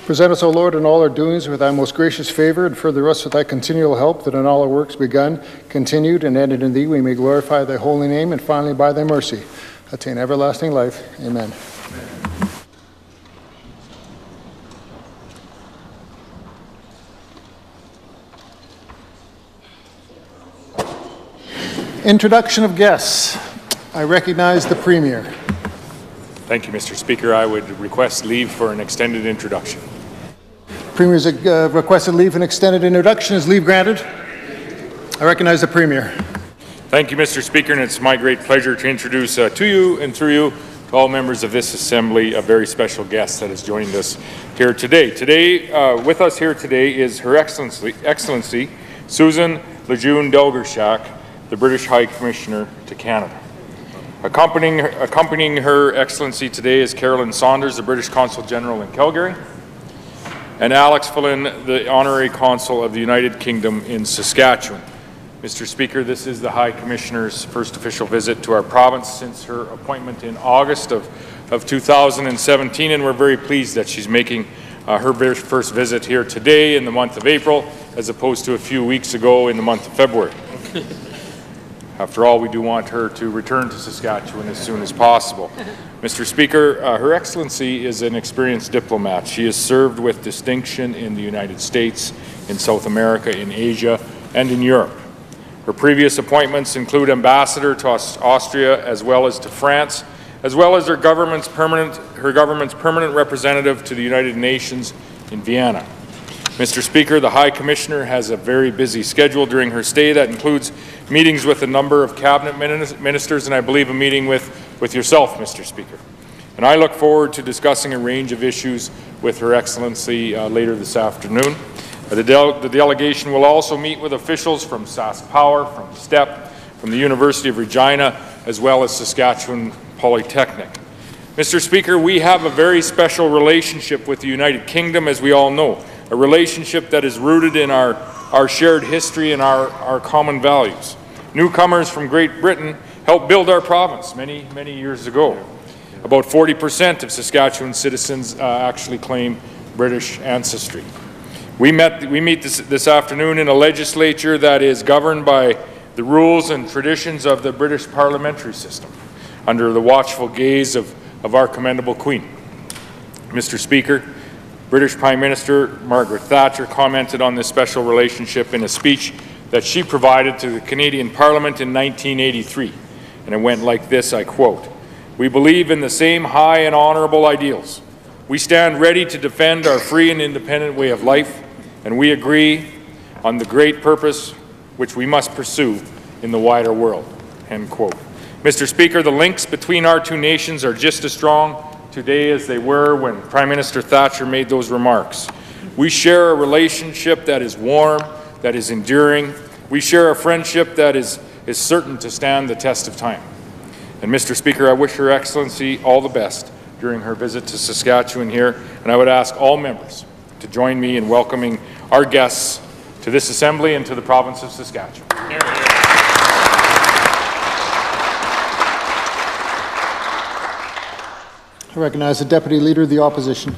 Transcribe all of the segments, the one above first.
Present us, O Lord, in all our doings with thy most gracious favour, and further us with thy continual help, that in all our works begun, continued, and ended in thee, we may glorify thy holy name, and finally by thy mercy attain everlasting life. Amen. Introduction of guests. I recognize the Premier. Thank you, Mr. Speaker. I would request leave for an extended introduction. Premier's requested leave for an extended introduction. Is leave granted? I recognize the Premier. Thank you, Mr. Speaker, and it's my great pleasure to introduce to you and through you to all members of this Assembly a very special guest that has joined us here today. With us here today is Her Excellency Susan Lejeune Delgershak, the British High Commissioner to Canada. Accompanying Her Excellency today is Carolyn Saunders, the British Consul General in Calgary, and Alex Flynn, the Honorary Consul of the United Kingdom in Saskatchewan. Mr. Speaker, this is the High Commissioner's first official visit to our province since her appointment in August of 2017, and we're very pleased that she's making her first visit here today in the month of April, as opposed to a few weeks ago in the month of February. After all, we do want her to return to Saskatchewan as soon as possible. Mr. Speaker, Her Excellency is an experienced diplomat. She has served with distinction in the United States, in South America, in Asia, and in Europe. Her previous appointments include ambassador to Austria as well as to France, as well as her government's permanent representative to the United Nations in Vienna. Mr. Speaker, the High Commissioner has a very busy schedule during her stay that includes meetings with a number of cabinet ministers and I believe a meeting with yourself, Mr. Speaker. And I look forward to discussing a range of issues with Her Excellency later this afternoon. The delegation will also meet with officials from SaskPower, from STEP, from the University of Regina, as well as Saskatchewan Polytechnic. Mr. Speaker, we have a very special relationship with the United Kingdom, as we all know, a relationship that is rooted in our shared history and our common values. Newcomers from Great Britain helped build our province many, many years ago. About 40% of Saskatchewan citizens actually claim British ancestry. We meet this afternoon in a legislature that is governed by the rules and traditions of the British parliamentary system, under the watchful gaze of our commendable Queen. Mr. Speaker, British Prime Minister Margaret Thatcher commented on this special relationship in a speech that she provided to the Canadian Parliament in 1983, and it went like this, I quote, "We believe in the same high and honourable ideals. We stand ready to defend our free and independent way of life, and we agree on the great purpose which we must pursue in the wider world." End quote. Mr. Speaker, the links between our two nations are just as strong today as they were when Prime Minister Thatcher made those remarks. We share a relationship that is warm, that is enduring. We share a friendship that is certain to stand the test of time. And Mr. Speaker, I wish Her Excellency all the best during her visit to Saskatchewan here, and I would ask all members to join me in welcoming our guests to this Assembly and to the province of Saskatchewan. Here, here. I recognize the Deputy Leader of the Opposition.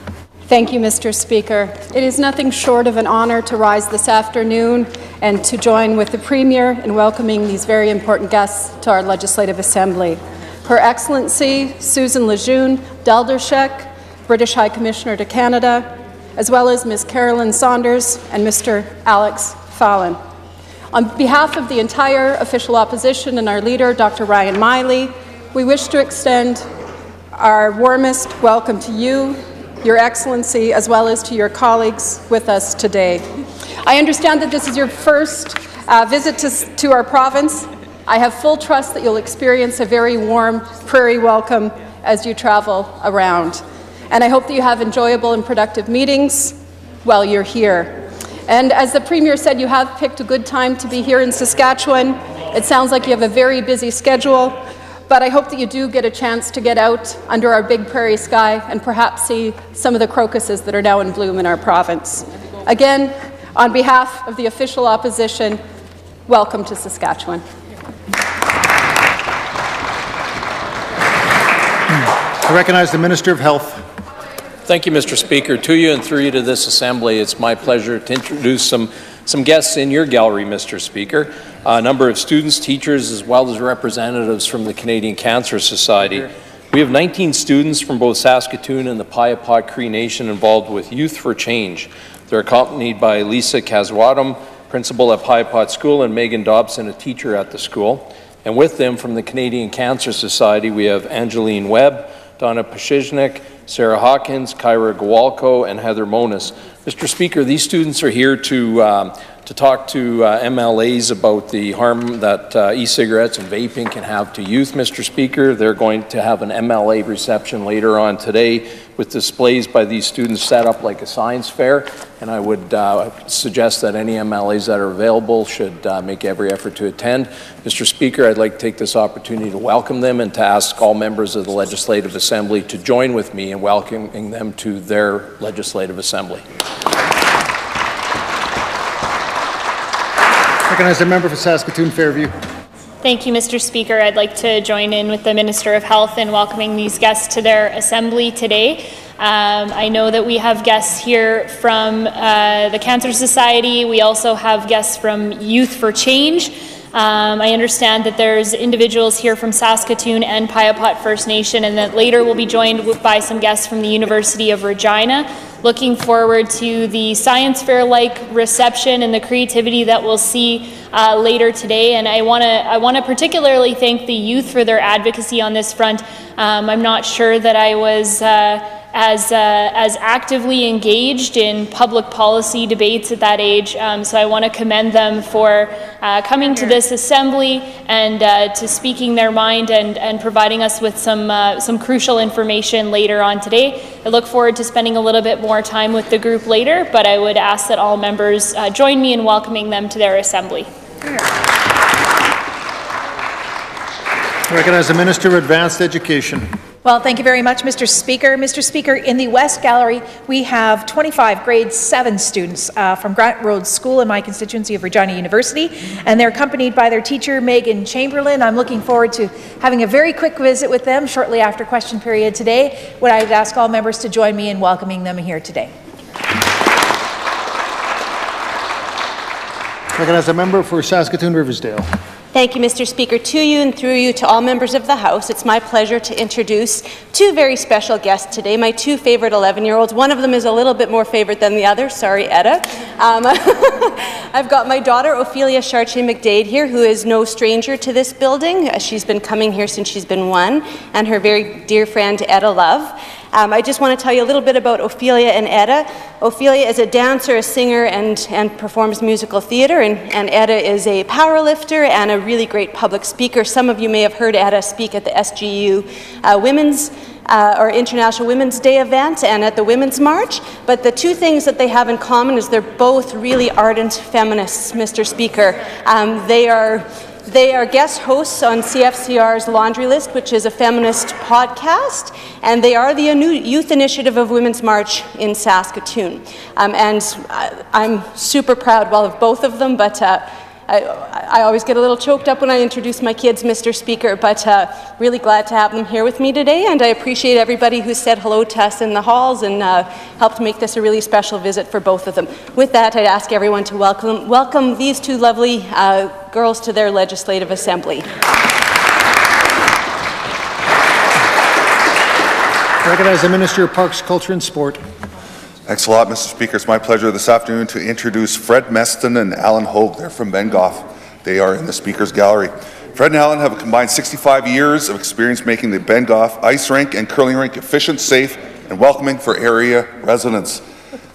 Thank you, Mr. Speaker. It is nothing short of an honour to rise this afternoon and to join with the Premier in welcoming these very important guests to our Legislative Assembly. Her Excellency Susan Lejeune Delgershak, British High Commissioner to Canada, as well as Ms. Carolyn Saunders and Mr. Alex Flynn. On behalf of the entire official opposition and our leader, Dr. Ryan Miley, we wish to extend our warmest welcome to you, Your Excellency, as well as to your colleagues with us today. I understand that this is your first visit to our province. I have full trust that you'll experience a very warm prairie welcome as you travel around. And I hope that you have enjoyable and productive meetings while you're here. And as the Premier said, you have picked a good time to be here in Saskatchewan. It sounds like you have a very busy schedule. But I hope that you do get a chance to get out under our big prairie sky and perhaps see some of the crocuses that are now in bloom in our province. Again, on behalf of the official opposition, welcome to Saskatchewan. I recognize the Minister of Health. Thank you, Mr. Speaker. To you and through you to this Assembly, it's my pleasure to introduce some guests in your gallery, Mr. Speaker. A number of students, teachers, as well as representatives from the Canadian Cancer Society. We have 19 students from both Saskatoon and the Piapot Cree Nation involved with Youth for Change. They're accompanied by Lisa Kaswadam, principal at Piapot School, and Megan Dobson, a teacher at the school. And with them from the Canadian Cancer Society, we have Angeline Webb, Donna Pashiznik, Sarah Hawkins, Kyra Gawalko, and Heather Monis. Mr. Speaker, these students are here to talk to MLAs about the harm that e-cigarettes and vaping can have to youth, Mr. Speaker. They're going to have an MLA reception later on today with displays by these students set up like a science fair, and I would suggest that any MLAs that are available should make every effort to attend. Mr. Speaker, I'd like to take this opportunity to welcome them and to ask all members of the Legislative Assembly to join with me in welcoming them to their Legislative Assembly. Recognize the member for Saskatoon Fairview. Thank you, Mr. Speaker. I'd like to join in with the Minister of Health in welcoming these guests to their assembly today. I know that we have guests here from the Cancer Society. We also have guests from Youth for Change. I understand that there's individuals here from Saskatoon and Piapot First Nation, and that later we'll be joined by some guests from the University of Regina. Looking forward to the science fair-like reception and the creativity that we'll see later today. And I want to particularly thank the youth for their advocacy on this front. I'm not sure that I was as actively engaged in public policy debates at that age. So I want to commend them for coming to this assembly and to speaking their mind and providing us with some crucial information later on today. I look forward to spending a little bit more time with the group later, but I would ask that all members join me in welcoming them to their assembly. I recognize the Minister of Advanced Education. Well, thank you very much, Mr. Speaker. Mr. Speaker, in the West Gallery, we have 25 grade 7 students from Grant Road School in my constituency of Regina University, and they're accompanied by their teacher, Megan Chamberlain. I'm looking forward to having a very quick visit with them shortly after question period today, when I would ask all members to join me in welcoming them here today. Recognize the member for Saskatoon Riversdale. Thank you, Mr. Speaker. To you and through you to all members of the House, it's my pleasure to introduce two very special guests today, my two favorite 11-year-olds. One of them is a little bit more favorite than the other. Sorry, Etta. I've got my daughter, Ophelia Chartier-McDade, here, who is no stranger to this building. She's been coming here since she's been 1, and her very dear friend, Etta Love. I just want to tell you a little bit about Ophelia and Etta. Ophelia is a dancer, a singer, and performs musical theatre, and Etta is a powerlifter and a really great public speaker. Some of you may have heard Etta speak at the SGU or International Women's Day event and at the Women's March, but the two things that they have in common is they're both really ardent feminists, Mr. Speaker. They are guest hosts on CFCR's Laundry List, which is a feminist podcast, and they are the youth initiative of Women's March in Saskatoon. And I'm super proud, of both of them, but I always get a little choked up when I introduce my kids, Mr. Speaker, but really glad to have them here with me today, and I appreciate everybody who said hello to us in the halls and helped make this a really special visit for both of them. With that, I'd ask everyone to welcome these two lovely girls to their Legislative Assembly. Recognize the Minister of Parks, Culture and Sport. Thanks a lot, Mr. Speaker. It's my pleasure this afternoon to introduce Fred Meston and Alan Hogue. They're from Bengoff. They are in the Speaker's Gallery. Fred and Alan have a combined 65 years of experience making the Bengoff ice rink and curling rink efficient, safe, and welcoming for area residents.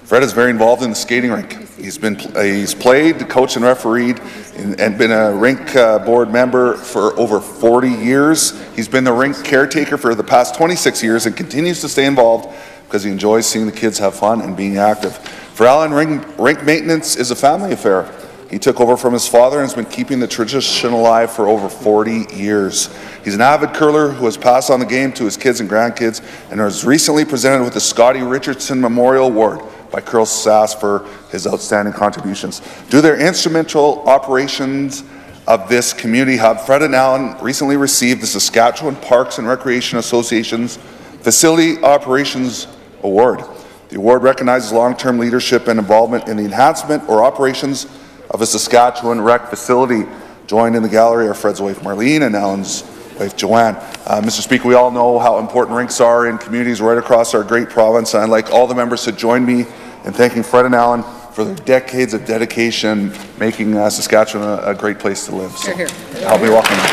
Fred is very involved in the skating rink. He's played, coached, and refereed, and been a rink board member for over 40 years. He's been the rink caretaker for the past 26 years and continues to stay involved because he enjoys seeing the kids have fun and being active. For Alan, rink maintenance is a family affair. He took over from his father and has been keeping the tradition alive for over 40 years. He's an avid curler who has passed on the game to his kids and grandkids and was recently presented with the Scotty Richardson Memorial Award by Curl Sass for his outstanding contributions. Due to their instrumental operations of this community hub, Fred and Alan recently received the Saskatchewan Parks and Recreation Association's Facility Operations Award. The award recognizes long-term leadership and involvement in the enhancement or operations of a Saskatchewan rec facility. Joined in the gallery are Fred's wife Marlene and Alan's wife Joanne. Mr. Speaker, we all know how important rinks are in communities right across our great province, and I'd like all the members to join me in thanking Fred and Alan for their decades of dedication making Saskatchewan a great place to live. So help me welcome them.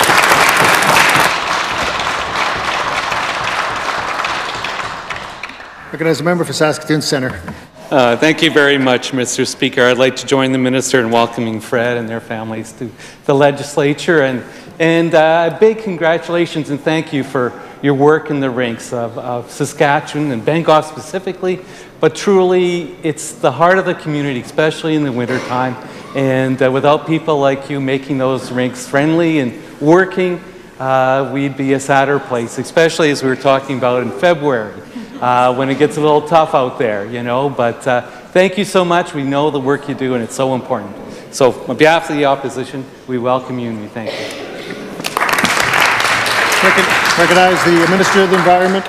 Recognize the member for Saskatoon Centre. Thank you very much, Mr. Speaker. I'd like to join the minister in welcoming Fred and their families to the legislature, and big congratulations and thank you for your work in the rinks of Saskatchewan and Bengoff specifically, but truly it's the heart of the community, especially in the wintertime, and without people like you making those rinks friendly and working, we'd be a sadder place, especially as we were talking about in February. When it gets a little tough out there, you know, but thank you so much. We know the work you do and it's so important. So on behalf of the opposition, we welcome you and we thank you. Recognize the Minister of the Environment.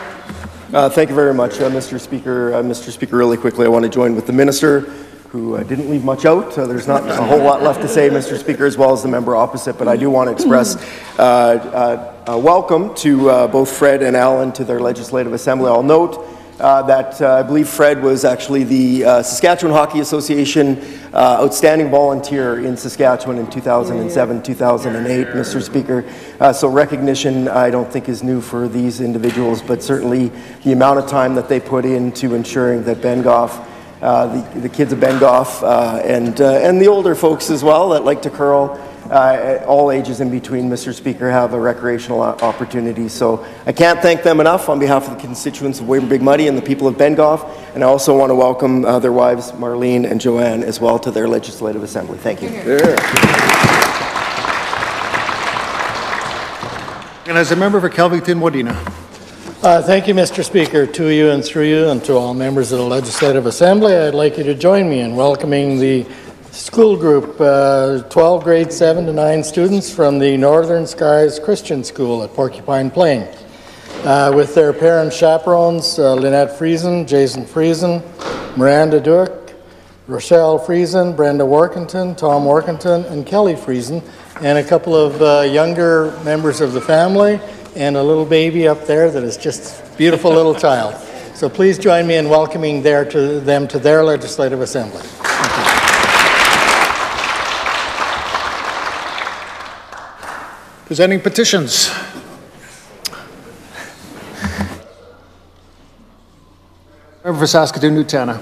Thank you very much, Mr. Speaker. Mr. Speaker, really quickly, I want to join with the Minister, who didn't leave much out. There's not a whole lot left to say, Mr. Speaker, as well as the member opposite, but I do want to express welcome to both Fred and Alan to their Legislative Assembly. I'll note that I believe Fred was actually the Saskatchewan Hockey Association Outstanding Volunteer in Saskatchewan in 2007-2008, Mr. Speaker. So recognition, I don't think, is new for these individuals, but certainly the amount of time that they put into ensuring that Bengoff, the kids of Bengoff, and the older folks as well that like to curl, all ages in between, Mr. Speaker, have a recreational opportunity. So I can't thank them enough on behalf of the constituents of Weyburn Big Muddy and the people of Bengoff. And I also want to welcome their wives, Marlene and Joanne, as well to their Legislative Assembly. Thank you. And as a member for Kelvington-Wadena. Thank you, Mr. Speaker. To you and through you and to all members of the Legislative Assembly, I'd like you to join me in welcoming the school group, 12 grade 7 to 9 students from the Northern Skies Christian School at Porcupine Plain. With their parents chaperones, Lynette Friesen, Jason Friesen, Miranda Duick, Rochelle Friesen, Brenda Workington, Tom Workington, and Kelly Friesen, and a couple of younger members of the family, and a little baby up there that is just a beautiful little child. So please join me in welcoming them to their Legislative Assembly. Presenting petitions. Member for Saskatoon-Newtana.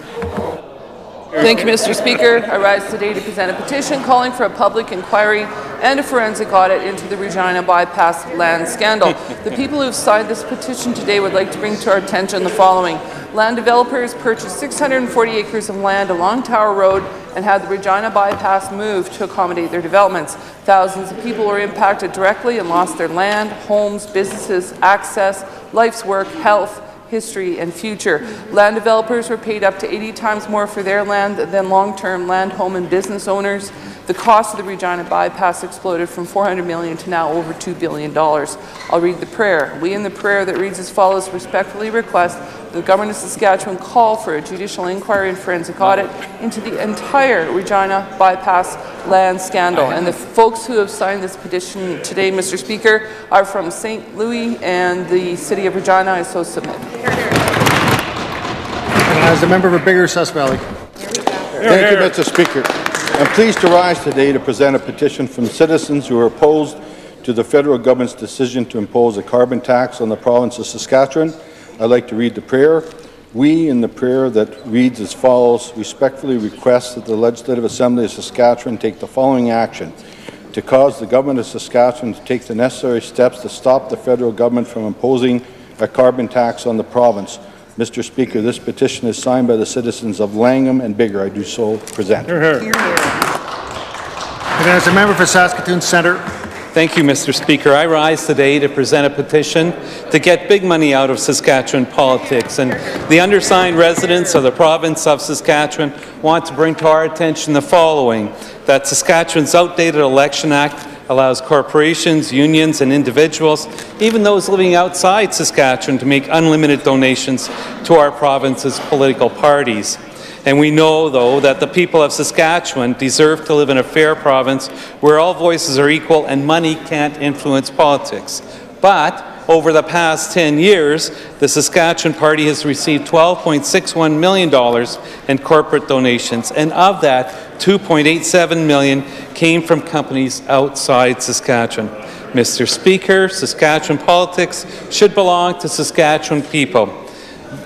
Thank you, Mr. Speaker. I rise today to present a petition calling for a public inquiry and a forensic audit into the Regina bypass land scandal. The people who have signed this petition today would like to bring to our attention the following. Land developers purchased 640 acres of land along Tower Road and had the Regina bypass moved to accommodate their developments. Thousands of people were impacted directly and lost their land, homes, businesses, access, life's work, health, history, and future. Land developers were paid up to 80 times more for their land than long-term land, home, and business owners. The cost of the Regina bypass exploded from $400 million to now over $2 billion. I'll read the prayer. We in the prayer that reads as follows respectfully request the government of Saskatchewan call for a judicial inquiry and forensic audit into the entire Regina bypass land scandal. And the folks who have signed this petition today, Mr. Speaker, are from St. Louis and the City of Regina. I so submit. As a member for Bigger Sus Valley. Thank you, Mr. Speaker. I'm pleased to rise today to present a petition from citizens who are opposed to the federal government's decision to impose a carbon tax on the province of Saskatchewan. I'd like to read the prayer. We, in the prayer that reads as follows, respectfully request that the Legislative Assembly of Saskatchewan take the following action: to cause the government of Saskatchewan to take the necessary steps to stop the federal government from imposing a carbon tax on the province. Mr. Speaker, this petition is signed by the citizens of Langham and Bigger. I do so present. And as a member for Saskatoon Centre. Thank you, Mr. Speaker. I rise today to present a petition to get big money out of Saskatchewan politics. And the undersigned residents of the province of Saskatchewan want to bring to our attention the following: that Saskatchewan's outdated Election Act allows corporations, unions, and individuals, even those living outside Saskatchewan, to make unlimited donations to our province's political parties. And we know, though, that the people of Saskatchewan deserve to live in a fair province where all voices are equal and money can't influence politics. But over the past 10 years, the Saskatchewan Party has received $12.61 million in corporate donations, and of that, $2.87 million came from companies outside Saskatchewan. Mr. Speaker, Saskatchewan politics should belong to Saskatchewan people.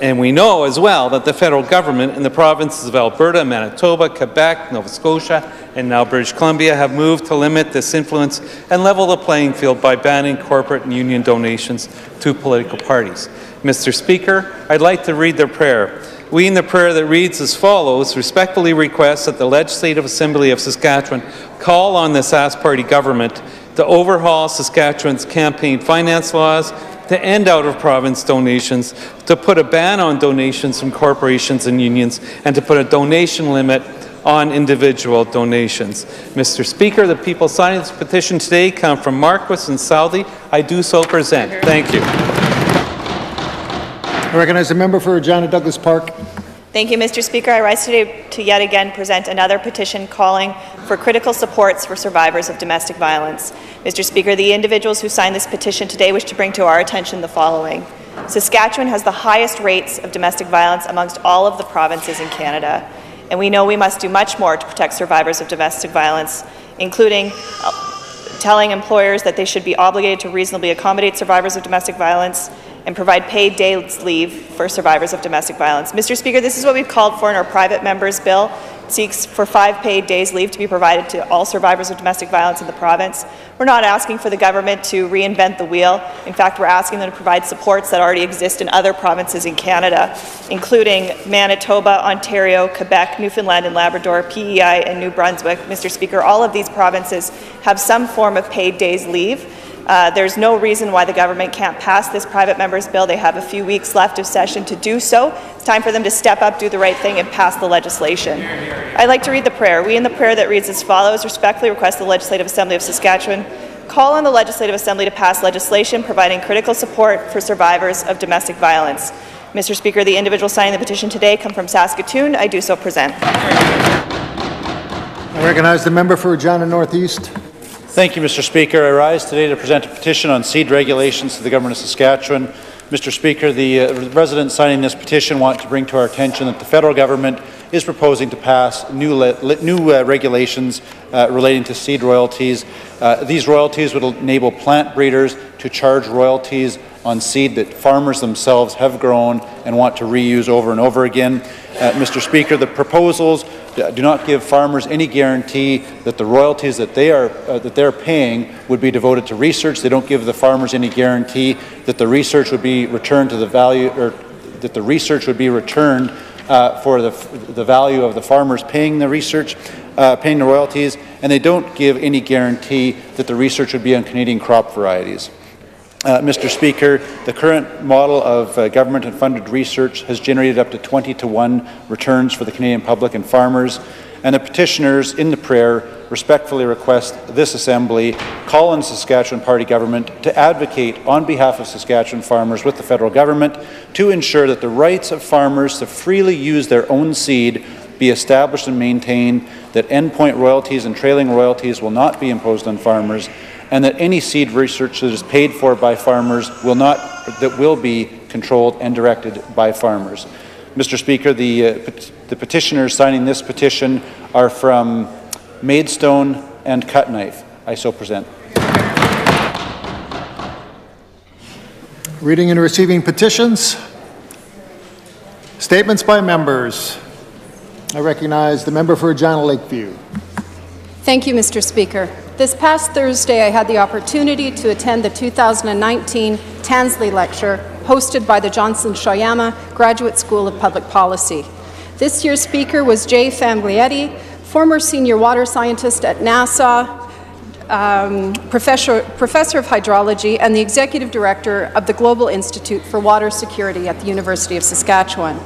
And we know as well that the federal government in the provinces of Alberta, Manitoba, Quebec, Nova Scotia, and now British Columbia have moved to limit this influence and level the playing field by banning corporate and union donations to political parties. Mr. Speaker, I'd like to read the prayer. We in the prayer that reads as follows respectfully request that the Legislative Assembly of Saskatchewan call on the Sask Party government to overhaul Saskatchewan's campaign finance laws, to end out-of-province donations, to put a ban on donations from corporations and unions, and to put a donation limit on individual donations. Mr. Speaker, the people signing this petition today come from Marquis and Southey. I do so present. Thank you. I recognize the member for Regina Douglas Park. Thank you, Mr. Speaker. I rise today to yet again present another petition calling for critical supports for survivors of domestic violence. Mr. Speaker, the individuals who signed this petition today wish to bring to our attention the following. Saskatchewan has the highest rates of domestic violence amongst all of the provinces in Canada, and we know we must do much more to protect survivors of domestic violence, including telling employers that they should be obligated to reasonably accommodate survivors of domestic violence and provide paid days leave for survivors of domestic violence. Mr. Speaker, this is what we've called for in our private member's bill. It seeks for 5 paid days leave to be provided to all survivors of domestic violence in the province. We're not asking for the government to reinvent the wheel. In fact, we're asking them to provide supports that already exist in other provinces in Canada, including Manitoba, Ontario, Quebec, Newfoundland and Labrador, PEI and New Brunswick. Mr. Speaker, all of these provinces have some form of paid days leave. There's no reason why the government can't pass this private member's bill. They have a few weeks left of session to do so. It's time for them to step up, do the right thing, and pass the legislation. I'd like to read the prayer. We in the prayer that reads as follows, respectfully request the Legislative Assembly of Saskatchewan call on the Legislative Assembly to pass legislation providing critical support for survivors of domestic violence. Mr. Speaker, the individuals signing the petition today come from Saskatoon. I do so present. I recognize the member for Regina Northeast. Thank you, Mr. Speaker. I rise today to present a petition on seed regulations to the Government of Saskatchewan. Mr. Speaker, the residents signing this petition want to bring to our attention that the federal government is proposing to pass new regulations relating to seed royalties. These royalties would enable plant breeders to charge royalties on seed that farmers themselves have grown and want to reuse over and over again. Mr. Speaker, the proposals do not give farmers any guarantee that the royalties that they're paying would be devoted to research. They don't give the farmers any guarantee that the research would be returned to the value, or that the research would be returned for the value of the farmers paying the research, paying the royalties, and they don't give any guarantee that the research would be on Canadian crop varieties. Mr. Speaker, the current model of government and funded research has generated up to 20-to-1 returns for the Canadian public and farmers, and the petitioners in the prayer respectfully request this Assembly call on the Saskatchewan Party government to advocate on behalf of Saskatchewan farmers with the federal government to ensure that the rights of farmers to freely use their own seed be established and maintained, that endpoint royalties and trailing royalties will not be imposed on farmers, and that any seed research that is paid for by farmers will be controlled and directed by farmers. Mr. Speaker, the petitioners signing this petition are from Maidstone and Cutknife. I so present. Reading and receiving petitions. Statements by members. I recognize the member for Regina Lakeview. Thank you, Mr. Speaker. This past Thursday, I had the opportunity to attend the 2019 Tansley Lecture hosted by the Johnson Shoyama Graduate School of Public Policy. This year's speaker was Jay Famglietti, former senior water scientist at NASA, professor of hydrology, and the executive director of the Global Institute for Water Security at the University of Saskatchewan.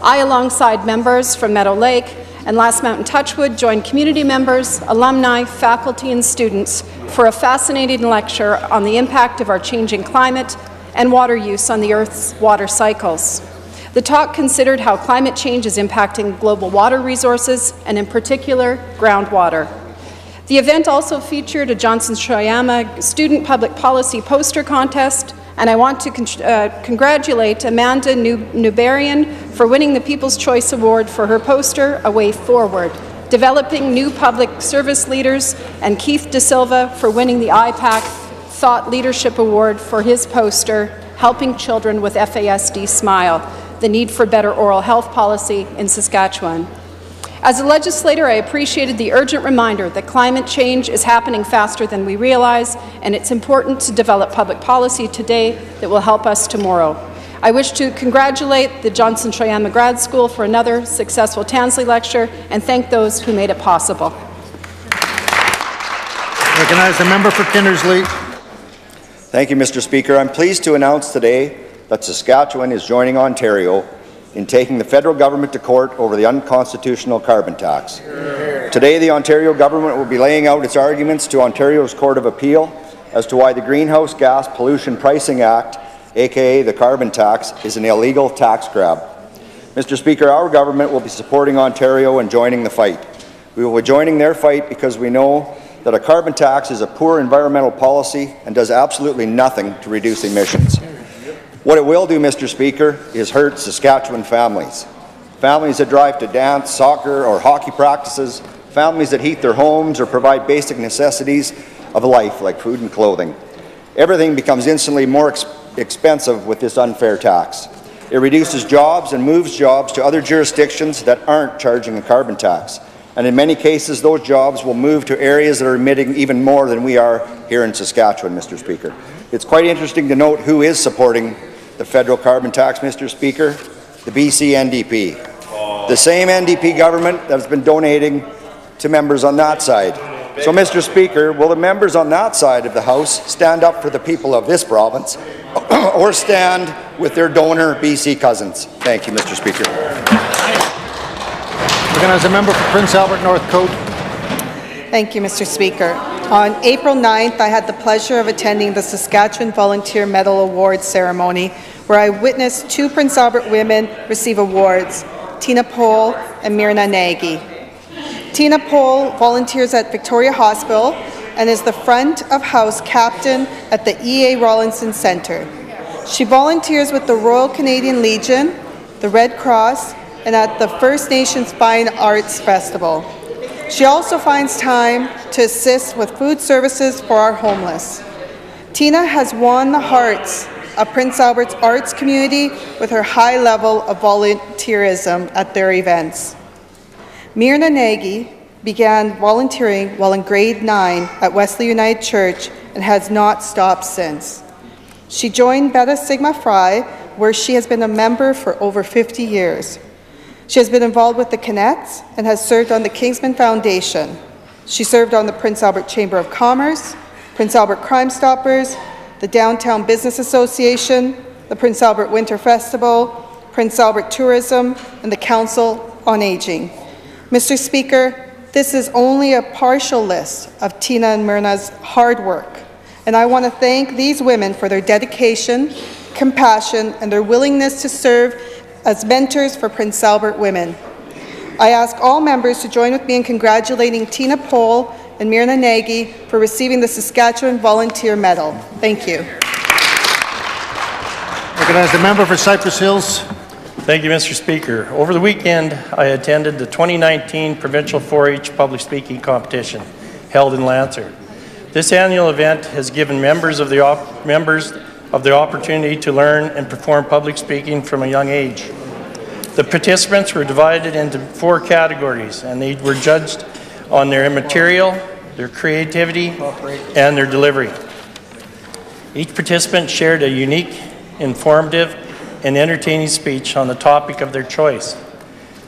I, alongside members from Meadow Lake and Last Mountain Touchwood joined community members, alumni, faculty, and students for a fascinating lecture on the impact of our changing climate and water use on the Earth's water cycles. The talk considered how climate change is impacting global water resources, and in particular, groundwater. The event also featured a Johnson Shoyama student public policy poster contest, and I want to congratulate Amanda Nubarian for winning the People's Choice Award for her poster, A Way Forward, Developing New Public Service Leaders, and Keith De Silva for winning the IPAC Thought Leadership Award for his poster, Helping Children with FASD Smile, the Need for Better Oral Health Policy in Saskatchewan. As a legislator, I appreciated the urgent reminder that climate change is happening faster than we realize, and it's important to develop public policy today that will help us tomorrow. I wish to congratulate the Johnson Shoyama Grad School for another successful Tansley lecture and thank those who made it possible. Recognize the member for Kindersley. Thank you, Mr. Speaker. I'm pleased to announce today that Saskatchewan is joining Ontario in taking the federal government to court over the unconstitutional carbon tax. Today, the Ontario government will be laying out its arguments to Ontario's Court of Appeal as to why the Greenhouse Gas Pollution Pricing Act, aka the carbon tax, is an illegal tax grab. Mr. Speaker, our government will be supporting Ontario and joining the fight. We will be joining their fight because we know that a carbon tax is a poor environmental policy and does absolutely nothing to reduce emissions. What it will do, Mr. Speaker, is hurt Saskatchewan families. Families that drive to dance, soccer, or hockey practices, families that heat their homes or provide basic necessities of life like food and clothing. Everything becomes instantly more expensive with this unfair tax. It reduces jobs and moves jobs to other jurisdictions that aren't charging a carbon tax. And in many cases, those jobs will move to areas that are emitting even more than we are here in Saskatchewan, Mr. Speaker. It's quite interesting to note who is supporting the federal carbon tax, Mr. Speaker, the BC NDP. The same NDP government that has been donating to members on that side. So, Mr. Speaker, will the members on that side of the House stand up for the people of this province or stand with their donor BC cousins? Thank you, Mr. Speaker. Recognize the member for Prince Albert Northcote. Thank you, Mr. Speaker. On April 9th, I had the pleasure of attending the Saskatchewan Volunteer Medal Awards ceremony, where I witnessed two Prince Albert women receive awards, Tina Pohl and Myrna Nagy. Tina Pohl volunteers at Victoria Hospital and is the front of house captain at the E.A. Rawlinson Centre. She volunteers with the Royal Canadian Legion, the Red Cross, and at the First Nations Fine Arts Festival. She also finds time to assist with food services for our homeless. Tina has won the hearts of Prince Albert's arts community with her high level of volunteerism at their events. Myrna Nagy began volunteering while in grade 9 at Wesley United Church and has not stopped since. She joined Beta Sigma Phi, where she has been a member for over 50 years. She has been involved with the Cadets and has served on the Kingsman Foundation. She served on the Prince Albert Chamber of Commerce, Prince Albert Crime Stoppers, the Downtown Business Association, the Prince Albert Winter Festival, Prince Albert Tourism, and the Council on Aging. Mr. Speaker, this is only a partial list of Tina and Myrna's hard work, and I want to thank these women for their dedication, compassion, and their willingness to serve as mentors for Prince Albert women. I ask all members to join with me in congratulating Tina Pohl and Myrna Nagy for receiving the Saskatchewan Volunteer Medal. Thank you. Recognize the member for Cypress Hills. Thank you, Mr. Speaker. Over the weekend, I attended the 2019 Provincial 4-H Public Speaking Competition held in Lancer. This annual event has given members of the opportunity to learn and perform public speaking from a young age. The participants were divided into 4 categories, and they were judged on their material, their creativity, and their delivery. Each participant shared a unique, informative, and entertaining speech on the topic of their choice.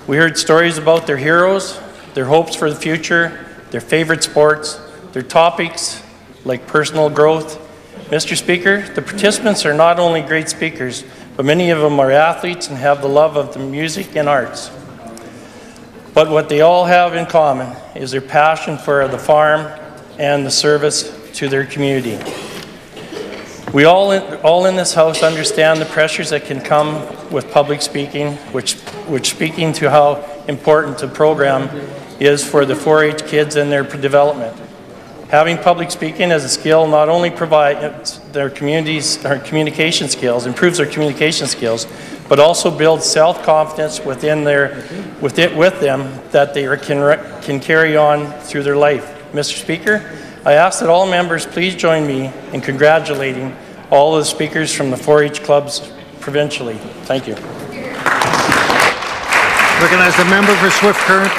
We heard stories about their heroes, their hopes for the future, their favorite sports, their topics like personal growth. Mr. Speaker, the participants are not only great speakers, but many of them are athletes and have the love of the music and arts. But what they all have in common is their passion for the farm and the service to their community. We all in this House understand the pressures that can come with public speaking, which speaking to how important the program is for the 4-H kids and their development. Having public speaking as a skill not only provides their communities our communication skills, improves their communication skills, but also builds self-confidence with them that they can carry on through their life. Mr. Speaker, I ask that all members please join me in congratulating all of the speakers from the 4-H clubs provincially. Thank you. Recognize the member for Swift Current.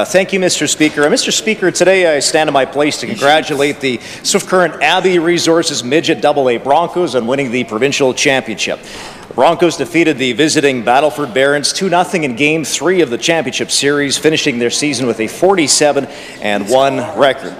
Thank you, Mr. Speaker. Mr. Speaker, today I stand in my place to congratulate the Swift Current Abbey Resources Midget AA Broncos on winning the provincial championship. The Broncos defeated the visiting Battleford Barons 2-0 in Game 3 of the championship series, finishing their season with a 47-1 record.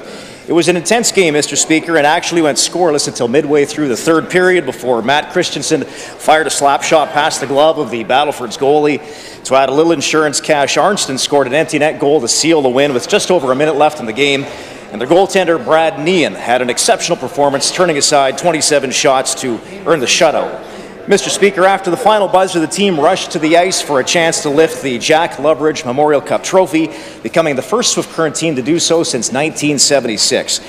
It was an intense game, Mr. Speaker, and actually went scoreless until midway through the third period before Matt Christensen fired a slap shot past the glove of the Battleford's goalie. To add a little insurance, Cash Arnston scored an empty net goal to seal the win with just over a minute left in the game. And their goaltender, Brad Nean, had an exceptional performance, turning aside 27 shots to earn the shutout. Mr. Speaker, after the final buzzer, the team rushed to the ice for a chance to lift the Jack Loveridge Memorial Cup trophy, becoming the first Swift Current team to do so since 1976.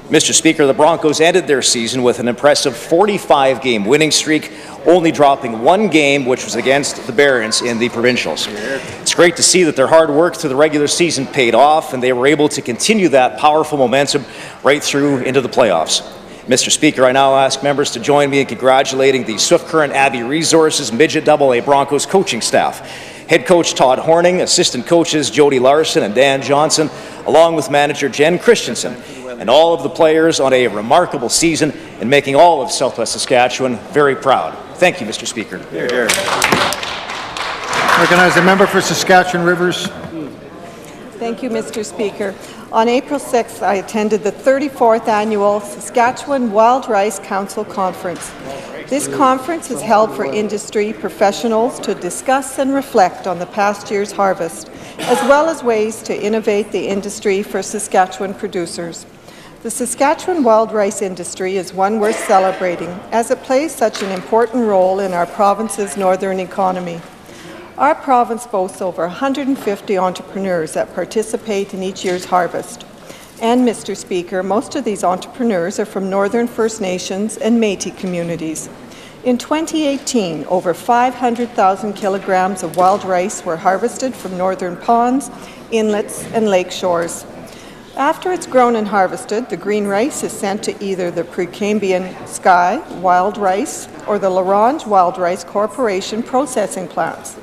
Mr. Speaker, the Broncos ended their season with an impressive 45-game winning streak, only dropping one game, which was against the Barons in the provincials. It's great to see that their hard work through the regular season paid off, and they were able to continue that powerful momentum right through into the playoffs. Mr. Speaker, I now ask members to join me in congratulating the Swift Current Abbey Resources Midget AA Broncos coaching staff. Head coach Todd Horning, assistant coaches Jody Larson and Dan Johnson, along with manager Jen Christensen, and all of the players on a remarkable season and making all of Southwest Saskatchewan very proud. Thank you, Mr. Speaker. Here, here. Recognize the member for Saskatchewan Rivers. Thank you, Mr. Speaker. On April 6th, I attended the 34th Annual Saskatchewan Wild Rice Council Conference. This conference is held for industry professionals to discuss and reflect on the past year's harvest, as well as ways to innovate the industry for Saskatchewan producers. The Saskatchewan wild rice industry is one worth celebrating, as it plays such an important role in our province's northern economy. Our province boasts over 150 entrepreneurs that participate in each year's harvest. And, Mr. Speaker, most of these entrepreneurs are from Northern First Nations and Métis communities. In 2018, over 500,000 kilograms of wild rice were harvested from northern ponds, inlets, and lake shores. After it's grown and harvested, the green rice is sent to either the Precambrian Sky Wild Rice or the L'Orange Wild Rice Corporation processing plants.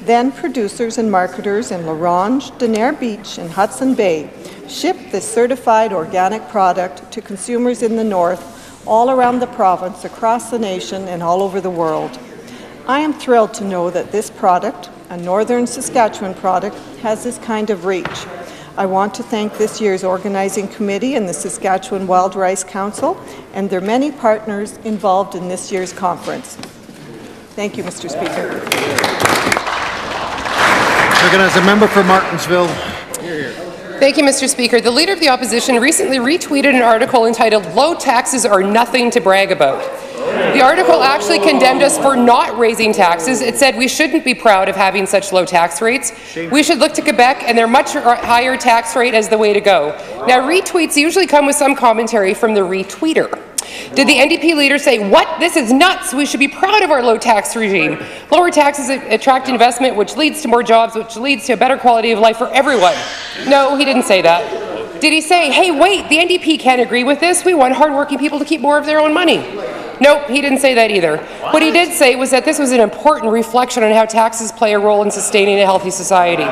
Then producers and marketers in L'Orange, Denair Beach, and Hudson Bay ship this certified organic product to consumers in the north, all around the province, across the nation, and all over the world. I am thrilled to know that this product, a northern Saskatchewan product, has this kind of reach. I want to thank this year's organizing committee and the Saskatchewan Wild Rice Council and their many partners involved in this year's conference. Thank you, Mr. Speaker. Recognize a member for Martensville. Thank you, Mr. Speaker. The Leader of the Opposition recently retweeted an article entitled "Low Taxes Are Nothing to Brag About." The article actually condemned us for not raising taxes. It said we shouldn't be proud of having such low tax rates. We should look to Quebec and their much higher tax rate as the way to go. Now, retweets usually come with some commentary from the retweeter. Did the NDP leader say, "What? This is nuts. We should be proud of our low tax regime. Lower taxes attract investment, which leads to more jobs, which leads to a better quality of life for everyone"? No, he didn't say that. Did he say, "Hey, wait, the NDP can't agree with this. We want hardworking people to keep more of their own money"? Nope, he didn't say that either. What he did say was that this was an important reflection on how taxes play a role in sustaining a healthy society.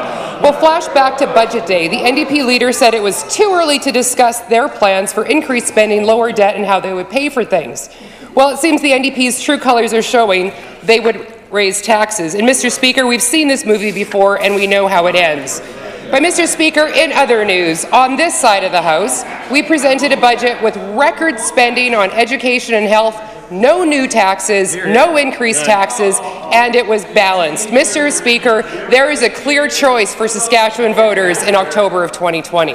Well, flash back to Budget Day. The NDP leader said it was too early to discuss their plans for increased spending, lower debt, and how they would pay for things. Well, it seems the NDP's true colours are showing. They would raise taxes. And, Mr. Speaker, we've seen this movie before, and we know how it ends. But, Mr. Speaker, in other news, on this side of the House, we presented a budget with record spending on education and health, no new taxes, no increased taxes, and it was balanced. Mr. Speaker, there is a clear choice for Saskatchewan voters in October of 2020.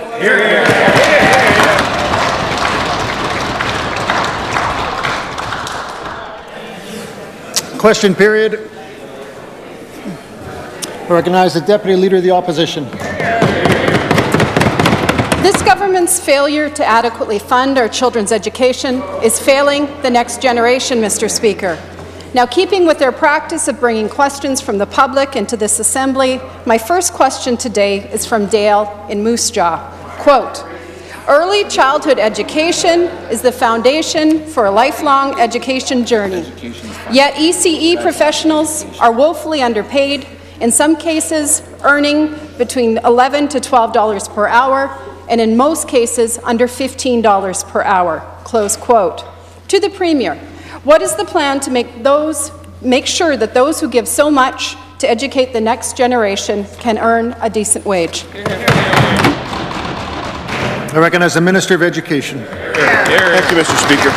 Question period. I recognize the Deputy Leader of the Opposition. This government's failure to adequately fund our children's education is failing the next generation, Mr. Speaker. Now, keeping with their practice of bringing questions from the public into this Assembly, my first question today is from Dale in Moose Jaw. Quote, "Early childhood education is the foundation for a lifelong education journey. Yet ECE professionals are woefully underpaid, in some cases earning between $11 to $12 per hour, and in most cases under $15 per hour." Close quote. To the Premier, what is the plan to make sure that those who give so much to educate the next generation can earn a decent wage? I recognize the Minister of Education. Thank you, Mr. Speaker.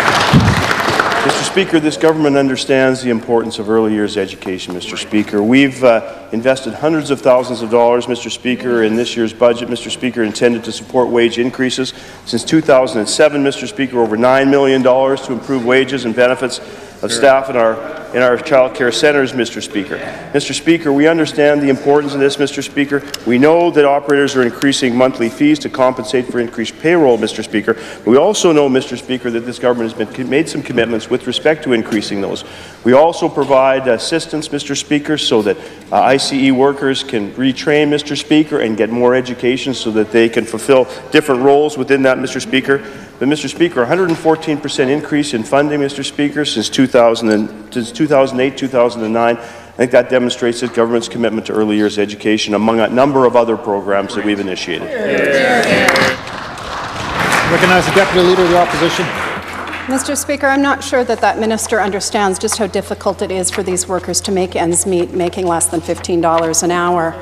Mr. Speaker, this government understands the importance of early years education, Mr. Speaker. We've invested hundreds of thousands of dollars, Mr. Speaker, in this year's budget, Mr. Speaker, intended to support wage increases. Since 2007, Mr. Speaker, over $9 million to improve wages and benefits of staff in our child care centres, Mr. Speaker. Mr. Speaker, we understand the importance of this, Mr. Speaker. We know that operators are increasing monthly fees to compensate for increased payroll, Mr. Speaker. But we also know, Mr. Speaker, that this government has made some commitments with respect to increasing those. We also provide assistance, Mr. Speaker, so that ICE workers can retrain, Mr. Speaker, and get more education so that they can fulfill different roles within that, Mr. Speaker. But, Mr. Speaker, 114% increase in funding, Mr. Speaker, since 2008, 2009. I think that demonstrates the government's commitment to early years education, among a number of other programs that we've initiated. Recognize the Deputy Leader of the Opposition. Mr. Speaker, I'm not sure that that minister understands just how difficult it is for these workers to make ends meet, making less than $15 an hour.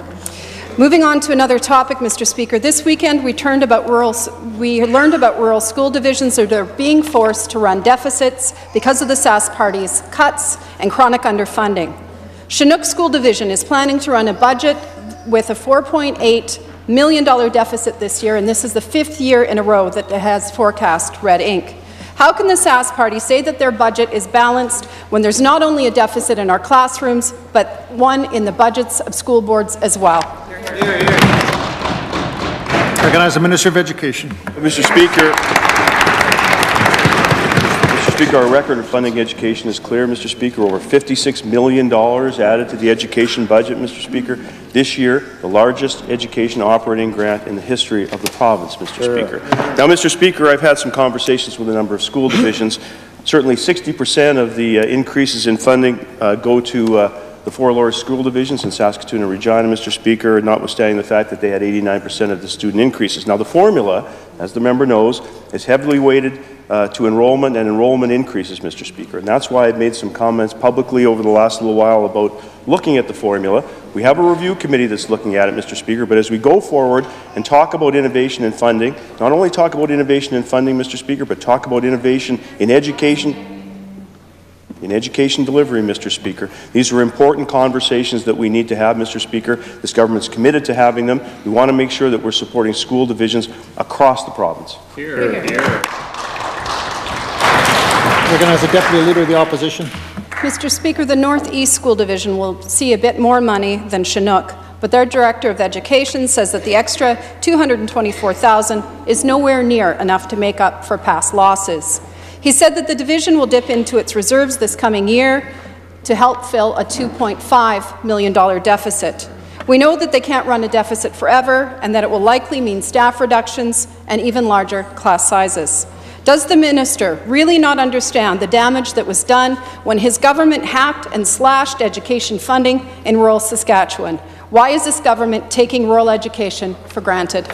Moving on to another topic, Mr. Speaker, this weekend we learned about rural school divisions that are being forced to run deficits because of the Sask Party's cuts and chronic underfunding. Chinook School Division is planning to run a budget with a $4.8 million deficit this year, and this is the 5th year in a row that it has forecast red ink. How can the Sask Party say that their budget is balanced when there's not only a deficit in our classrooms, but one in the budgets of school boards as well? Recognize the Minister of Education. Mr. Speaker, our record of funding education is clear, Mr. Speaker. Over $56 million added to the education budget, Mr. Speaker. This year, the largest education operating grant in the history of the province, Mr. Speaker. Now, Mr. Speaker, I've had some conversations with a number of school divisions. Certainly 60% of the increases in funding go to the 4 lower school divisions in Saskatoon and Regina, Mr. Speaker, notwithstanding the fact that they had 89% of the student increases. Now, the formula, as the member knows, is heavily weighted to enrollment and enrollment increases, Mr. Speaker. And that's why I've made some comments publicly over the last little while about looking at the formula. We have a review committee that's looking at it, Mr. Speaker, but as we go forward and talk about innovation and funding, not only talk about innovation and funding, Mr. Speaker, but talk about innovation in education delivery, Mr. Speaker. These are important conversations that we need to have, Mr. Speaker. This government's committed to having them. We want to make sure that we're supporting school divisions across the province. Recognize the Deputy Leader of the Opposition. Mr. Speaker, the Northeast School Division will see a bit more money than Chinook, but their Director of Education says that the extra $224,000 is nowhere near enough to make up for past losses. He said that the division will dip into its reserves this coming year to help fill a $2.5 million deficit. We know that they can't run a deficit forever and that it will likely mean staff reductions and even larger class sizes. Does the minister really not understand the damage that was done when his government hacked and slashed education funding in rural Saskatchewan? Why is this government taking rural education for granted?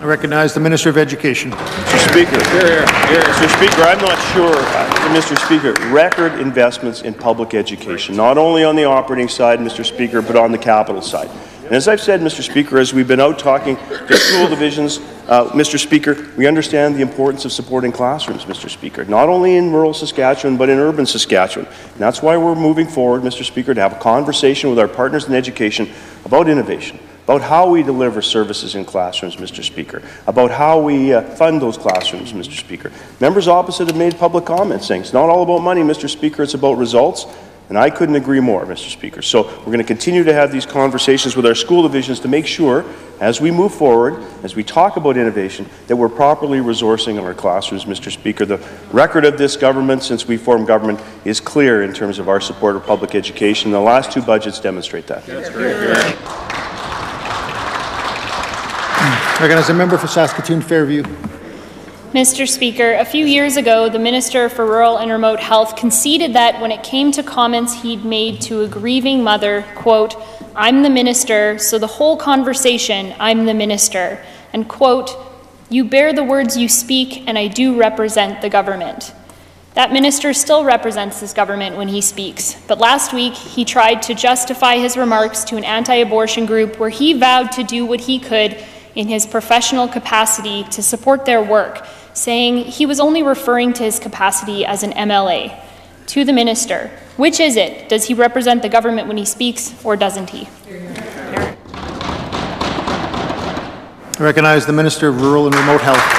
I recognize the Minister of Education. Mr. Speaker, Mr. Speaker, I'm not sure, Mr. Speaker, record investments in public education, not only on the operating side, Mr. Speaker, but on the capital side. And as I've said, Mr. Speaker, as we've been out talking to school divisions, Mr. Speaker, we understand the importance of supporting classrooms, Mr. Speaker, not only in rural Saskatchewan, but in urban Saskatchewan. And that's why we're moving forward, Mr. Speaker, to have a conversation with our partners in education about innovation, about how we deliver services in classrooms, Mr. Speaker, about how we fund those classrooms, Mr. Speaker. Members opposite have made public comments saying it's not all about money, Mr. Speaker, it's about results. And I couldn't agree more, Mr. Speaker. So we're going to continue to have these conversations with our school divisions to make sure, as we move forward, as we talk about innovation, that we're properly resourcing our classrooms, Mr. Speaker. The record of this government since we formed government is clear in terms of our support of public education. The last two budgets demonstrate that. That's great. Recognize the member for Saskatoon Fairview. Mr. Speaker, a few years ago, the Minister for Rural and Remote Health conceded that when it came to comments he'd made to a grieving mother, quote, "I'm the minister, so the whole conversation, I'm the minister," and quote, "You bear the words you speak, and I do represent the government." That minister still represents this government when he speaks, but last week he tried to justify his remarks to an anti-abortion group where he vowed to do what he could in his professional capacity to support their work, saying he was only referring to his capacity as an MLA. To the minister, which is it? Does he represent the government when he speaks, or doesn't he? I recognize the Minister of Rural and Remote Health.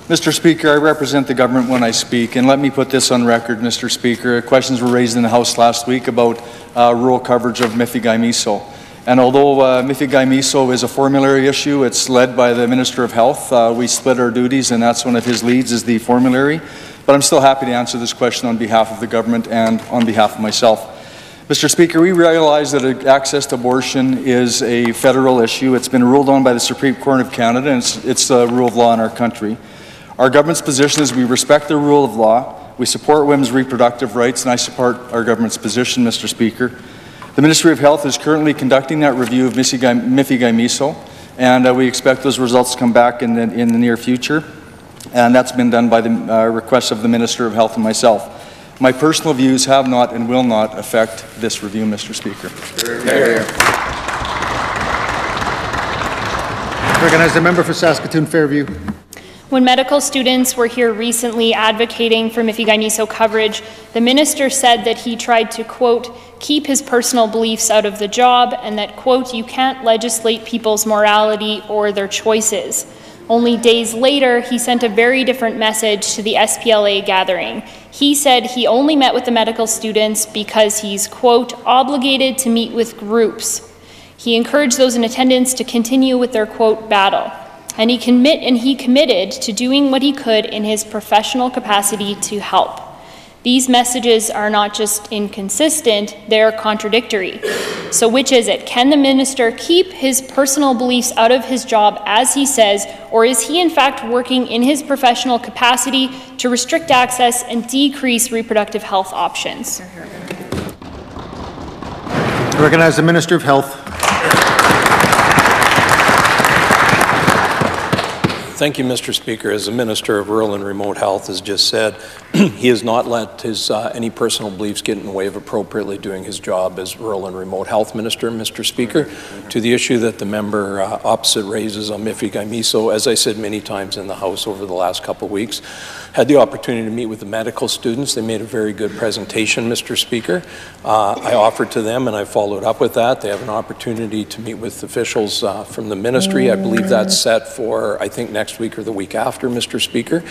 Mr. Speaker, I represent the government when I speak, and let me put this on record, Mr. Speaker. Questions were raised in the House last week about rural coverage of Mifigay-Miso. And although Mifigay-Miso is a formulary issue, it's led by the Minister of Health. We split our duties, and that's one of his leads is the formulary. But I'm still happy to answer this question on behalf of the government and on behalf of myself. Mr. Speaker, we realize that access to abortion is a federal issue. It's been ruled on by the Supreme Court of Canada, and it's the rule of law in our country. Our government's position is we respect the rule of law, we support women's reproductive rights, and I support our government's position, Mr. Speaker. The Ministry of Health is currently conducting that review of Mifigay-Miso, and we expect those results to come back in the near future, and that's been done by the request of the Minister of Health and myself. My personal views have not and will not affect this review, Mr. Speaker. Recognize the member for Saskatoon Fairview. When medical students were here recently advocating for Mifigay-Miso coverage, the minister said that he tried to, quote, keep his personal beliefs out of the job, and that, quote, you can't legislate people's morality or their choices. Only days later, he sent a very different message to the SPLA gathering. He said he only met with the medical students because he's, quote, obligated to meet with groups. He encouraged those in attendance to continue with their, quote, battle. And he committed to doing what he could in his professional capacity to help. These messages are not just inconsistent, they're contradictory. So which is it? Can the minister keep his personal beliefs out of his job as he says, or is he in fact working in his professional capacity to restrict access and decrease reproductive health options? I recognize the Minister of Health. Thank you, Mr. Speaker. As the Minister of Rural and Remote Health has just said, he has not let his any personal beliefs get in the way of appropriately doing his job as Rural and Remote Health Minister, Mr. Speaker. To the issue that the member opposite raises on Mifigay-Miso, as I said many times in the House over the last couple of weeks, had the opportunity to meet with the medical students. They made a very good presentation, Mr. Speaker. I offered to them, and I followed up with that. They have an opportunity to meet with officials from the ministry. I believe that's set for, I think, next week or the week after, Mr. Speaker.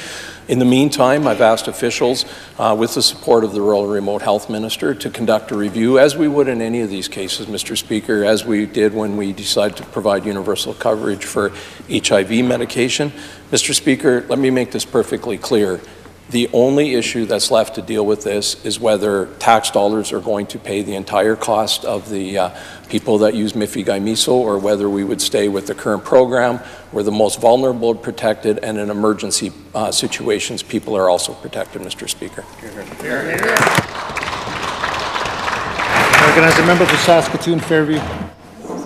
In the meantime, I've asked officials, with the support of the Rural and Remote Health Minister, to conduct a review, as we would in any of these cases, Mr. Speaker, as we did when we decided to provide universal coverage for HIV medication. Mr. Speaker, let me make this perfectly clear. The only issue that's left to deal with this is whether tax dollars are going to pay the entire cost of the people that use Mifigay-Miso, or whether we would stay with the current program where the most vulnerable are protected, and in emergency situations, people are also protected, Mr. Speaker. I recognize the member for Saskatoon Fairview.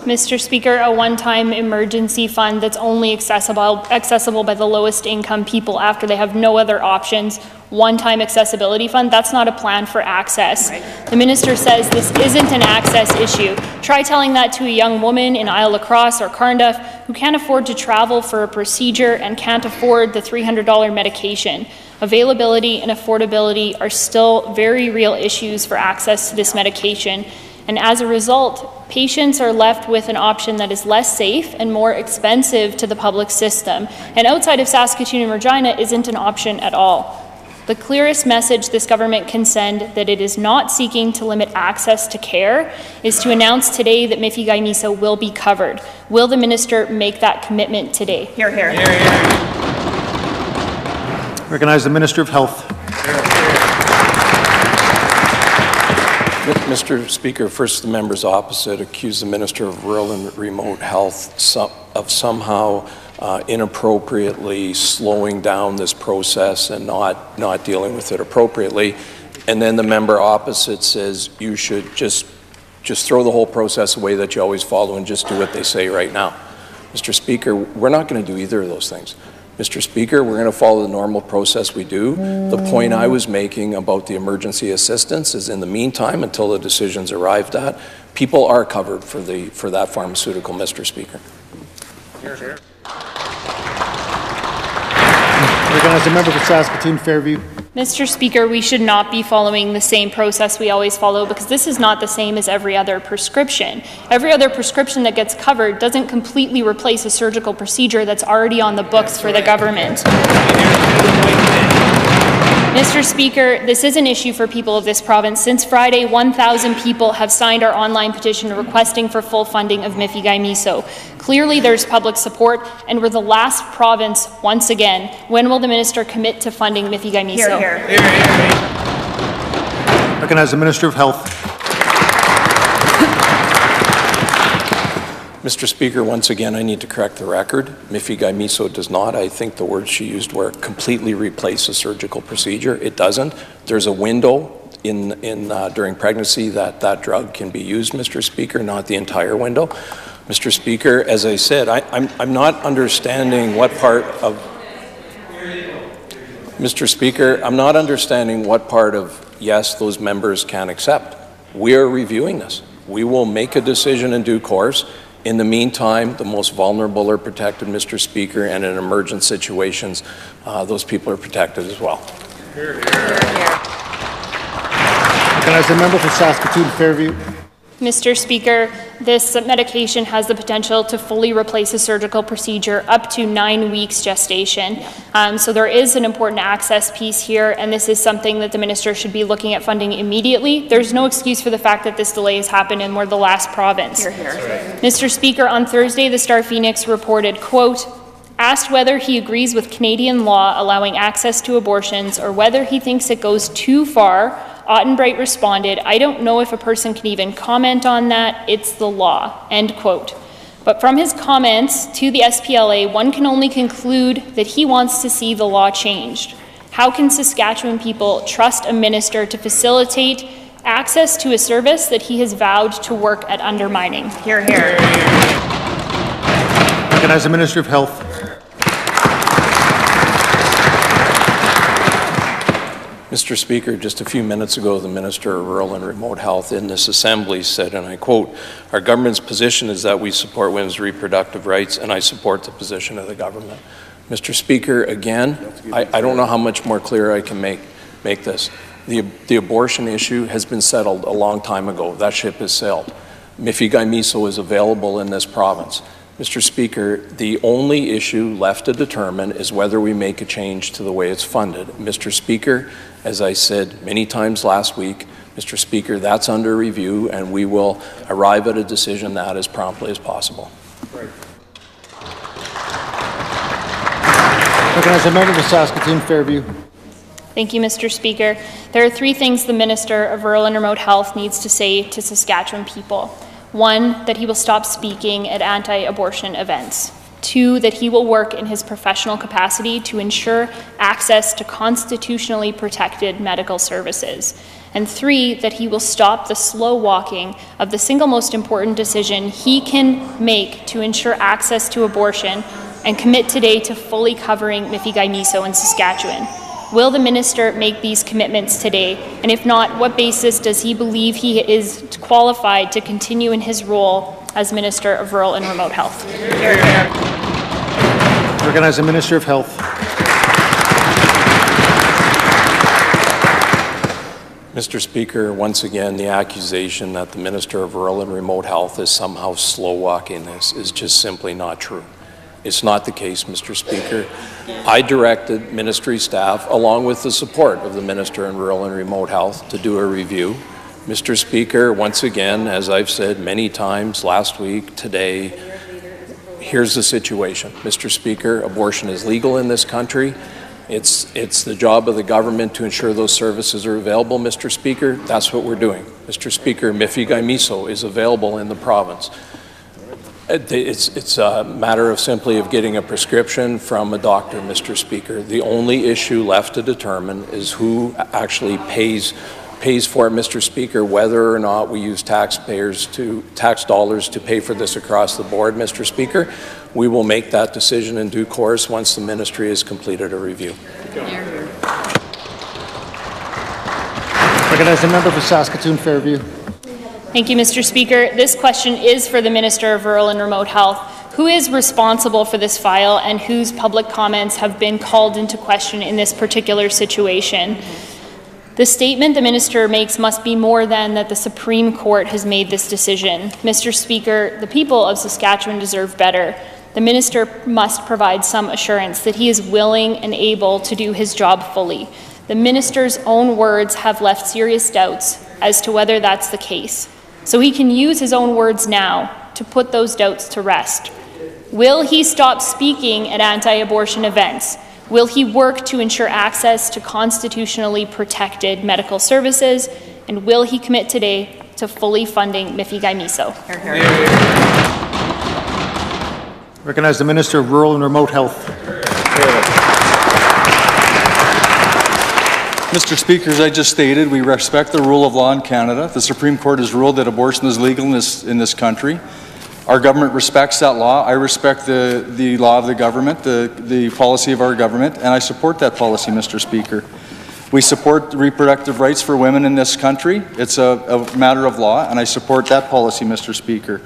Mr. Speaker, a one-time emergency fund that's only accessible by the lowest income people after they have no other options, one-time accessibility fund. That's not a plan for access. The minister says this isn't an access issue. Try telling that to a young woman in Isle La Crosse or Carnduff who can't afford to travel for a procedure and can't afford the $300 medication. Availability and affordability are still very real issues for access to this medication. And as a result, patients are left with an option that is less safe and more expensive to the public system. And outside of Saskatoon and Regina isn't an option at all. The clearest message this government can send that it is not seeking to limit access to care is to announce today that Mifigay-Miso will be covered. Will the minister make that commitment today? Hear, hear. Recognize the Minister of Health. Mr. Speaker, first the members opposite accuse the Minister of Rural and Remote Health of somehow inappropriately slowing down this process and not dealing with it appropriately. And then the member opposite says you should just throw the whole process away that you always follow and just do what they say right now. Mr. Speaker, we're not going to do either of those things. Mr. Speaker, we're going to follow the normal process we do. The point I was making about the emergency assistance is in the meantime, until the decision's arrived at, people are covered for that pharmaceutical, Mr. Speaker. Here, here. Recognize the member for Saskatoon Fairview. Mr. Speaker, we should not be following the same process we always follow because this is not the same as every other prescription. Every other prescription that gets covered doesn't completely replace a surgical procedure that's already on the books for the government. Mr. Speaker, this is an issue for people of this province. Since Friday, 1,000 people have signed our online petition requesting for full funding of Mifigay-Miso. Clearly there's public support, and we're the last province once again. When will the minister commit to funding Mifigay-Miso? Hear, hear. Recognize the Minister of Health. Mr. Speaker, once again, I need to correct the record. Mifigay-Miso does not. I think the words she used were completely replace a surgical procedure. It doesn't. There's a window during pregnancy that drug can be used, Mr. Speaker, not the entire window. Mr. Speaker, as I said, I'm not understanding what part of Mr. Speaker, I'm not understanding what part of yes, those members can accept. We are reviewing this. We will make a decision in due course. In the meantime, the most vulnerable are protected, Mr. Speaker, and in emergent situations, those people are protected as well. Recognize the member for Saskatoon Fairview. Mr. Speaker, this medication has the potential to fully replace a surgical procedure up to 9 weeks gestation. So there is an important access piece here, and this is something that the minister should be looking at funding immediately. There's no excuse for the fact that this delay has happened and we're the last province. Hear, hear. Mr. Speaker, on Thursday, the Star Phoenix reported, quote, asked whether he agrees with Canadian law allowing access to abortions or whether he thinks it goes too far, Ottenbright responded, I don't know if a person can even comment on that, it's the law, end quote. But from his comments to the SPLA, one can only conclude that he wants to see the law changed. How can Saskatchewan people trust a minister to facilitate access to a service that he has vowed to work at undermining? Hear, hear. Recognize the Minister of Health. Mr. Speaker, just a few minutes ago, the Minister of Rural and Remote Health in this Assembly said, and I quote, our government's position is that we support women's reproductive rights, and I support the position of the government. Mr. Speaker, again, I don't know how much more clear I can make this. The abortion issue has been settled a long time ago. That ship has sailed. Mifigay-Miso is available in this province. Mr. Speaker, the only issue left to determine is whether we make a change to the way it's funded. Mr. Speaker, as I said many times last week, Mr. Speaker, that's under review, and we will arrive at a decision that as promptly as possible. Recognize the member for Saskatoon Fairview. Thank you, Mr. Speaker. There are 3 things the Minister of Rural and Remote Health needs to say to Saskatchewan people. 1, that he will stop speaking at anti-abortion events. 2, that he will work in his professional capacity to ensure access to constitutionally protected medical services. And 3, that he will stop the slow walking of the single most important decision he can make to ensure access to abortion and commit today to fully covering Mifigay-Miso in Saskatchewan. Will the minister make these commitments today? And if not, what basis does he believe he is qualified to continue in his role as Minister of Rural and Remote Health? Recognize the Minister of Health. Mr. Speaker, once again, the accusation that the Minister of Rural and Remote Health is somehow slow-walking this is just simply not true. It's not the case, Mr. Speaker. I directed ministry staff, along with the support of the Minister in Rural and Remote Health, to do a review. Mr. Speaker, once again, as I've said many times last week, today, here's the situation. Mr. Speaker, abortion is legal in this country. It's the job of the government to ensure those services are available, Mr. Speaker. That's what we're doing. Mr. Speaker, Mifegymiso is available in the province. It's a matter of simply of getting a prescription from a doctor, Mr. Speaker. The only issue left to determine is who actually pays for it, Mr. Speaker, whether or not we use tax dollars to pay for this across the board, Mr. Speaker. We will make that decision in due course once the ministry has completed a review. Recognize the member for Saskatoon Fairview. Thank you, Mr. Speaker. This question is for the Minister of Rural and Remote Health. Who is responsible for this file and whose public comments have been called into question in this particular situation? The statement the minister makes must be more than that the Supreme Court has made this decision. Mr. Speaker, the people of Saskatchewan deserve better. The minister must provide some assurance that he is willing and able to do his job fully. The minister's own words have left serious doubts as to whether that's the case. So he can use his own words now to put those doubts to rest. Will he stop speaking at anti-abortion events? Will he work to ensure access to constitutionally protected medical services? And will he commit today to fully funding Mifegymiso? Recognize the Minister of Rural and Remote Health. Mr. Speaker, as I just stated, we respect the rule of law in Canada. The Supreme Court has ruled that abortion is legal in this country. Our government respects that law. I respect the law of the government, the policy of our government, and I support that policy, Mr. Speaker. We support reproductive rights for women in this country. It's a matter of law, and I support that policy, Mr. Speaker.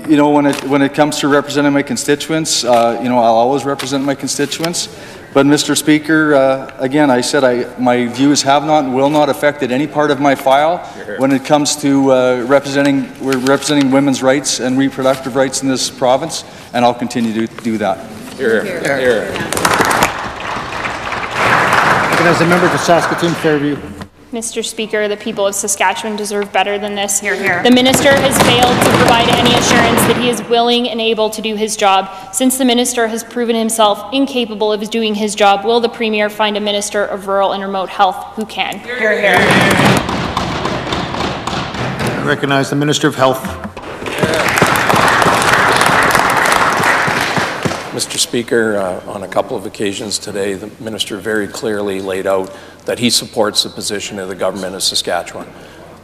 You know, when it comes to representing my constituents, you know, I'll always represent my constituents. But, Mr. Speaker, again, I said my views have not and will not affected any part of my file when it comes to representing women's rights and reproductive rights in this province, and I'll continue to do that. Recognize the member for Saskatoon Fairview. Mr. Speaker, the people of Saskatchewan deserve better than this. The minister has failed to provide any assurance that he is willing and able to do his job. Since the minister has proven himself incapable of doing his job, will the Premier find a Minister of Rural and Remote Health who can? I recognize the Minister of Health. Mr. Speaker, on a couple of occasions today, the minister very clearly laid out that he supports the position of the government of Saskatchewan.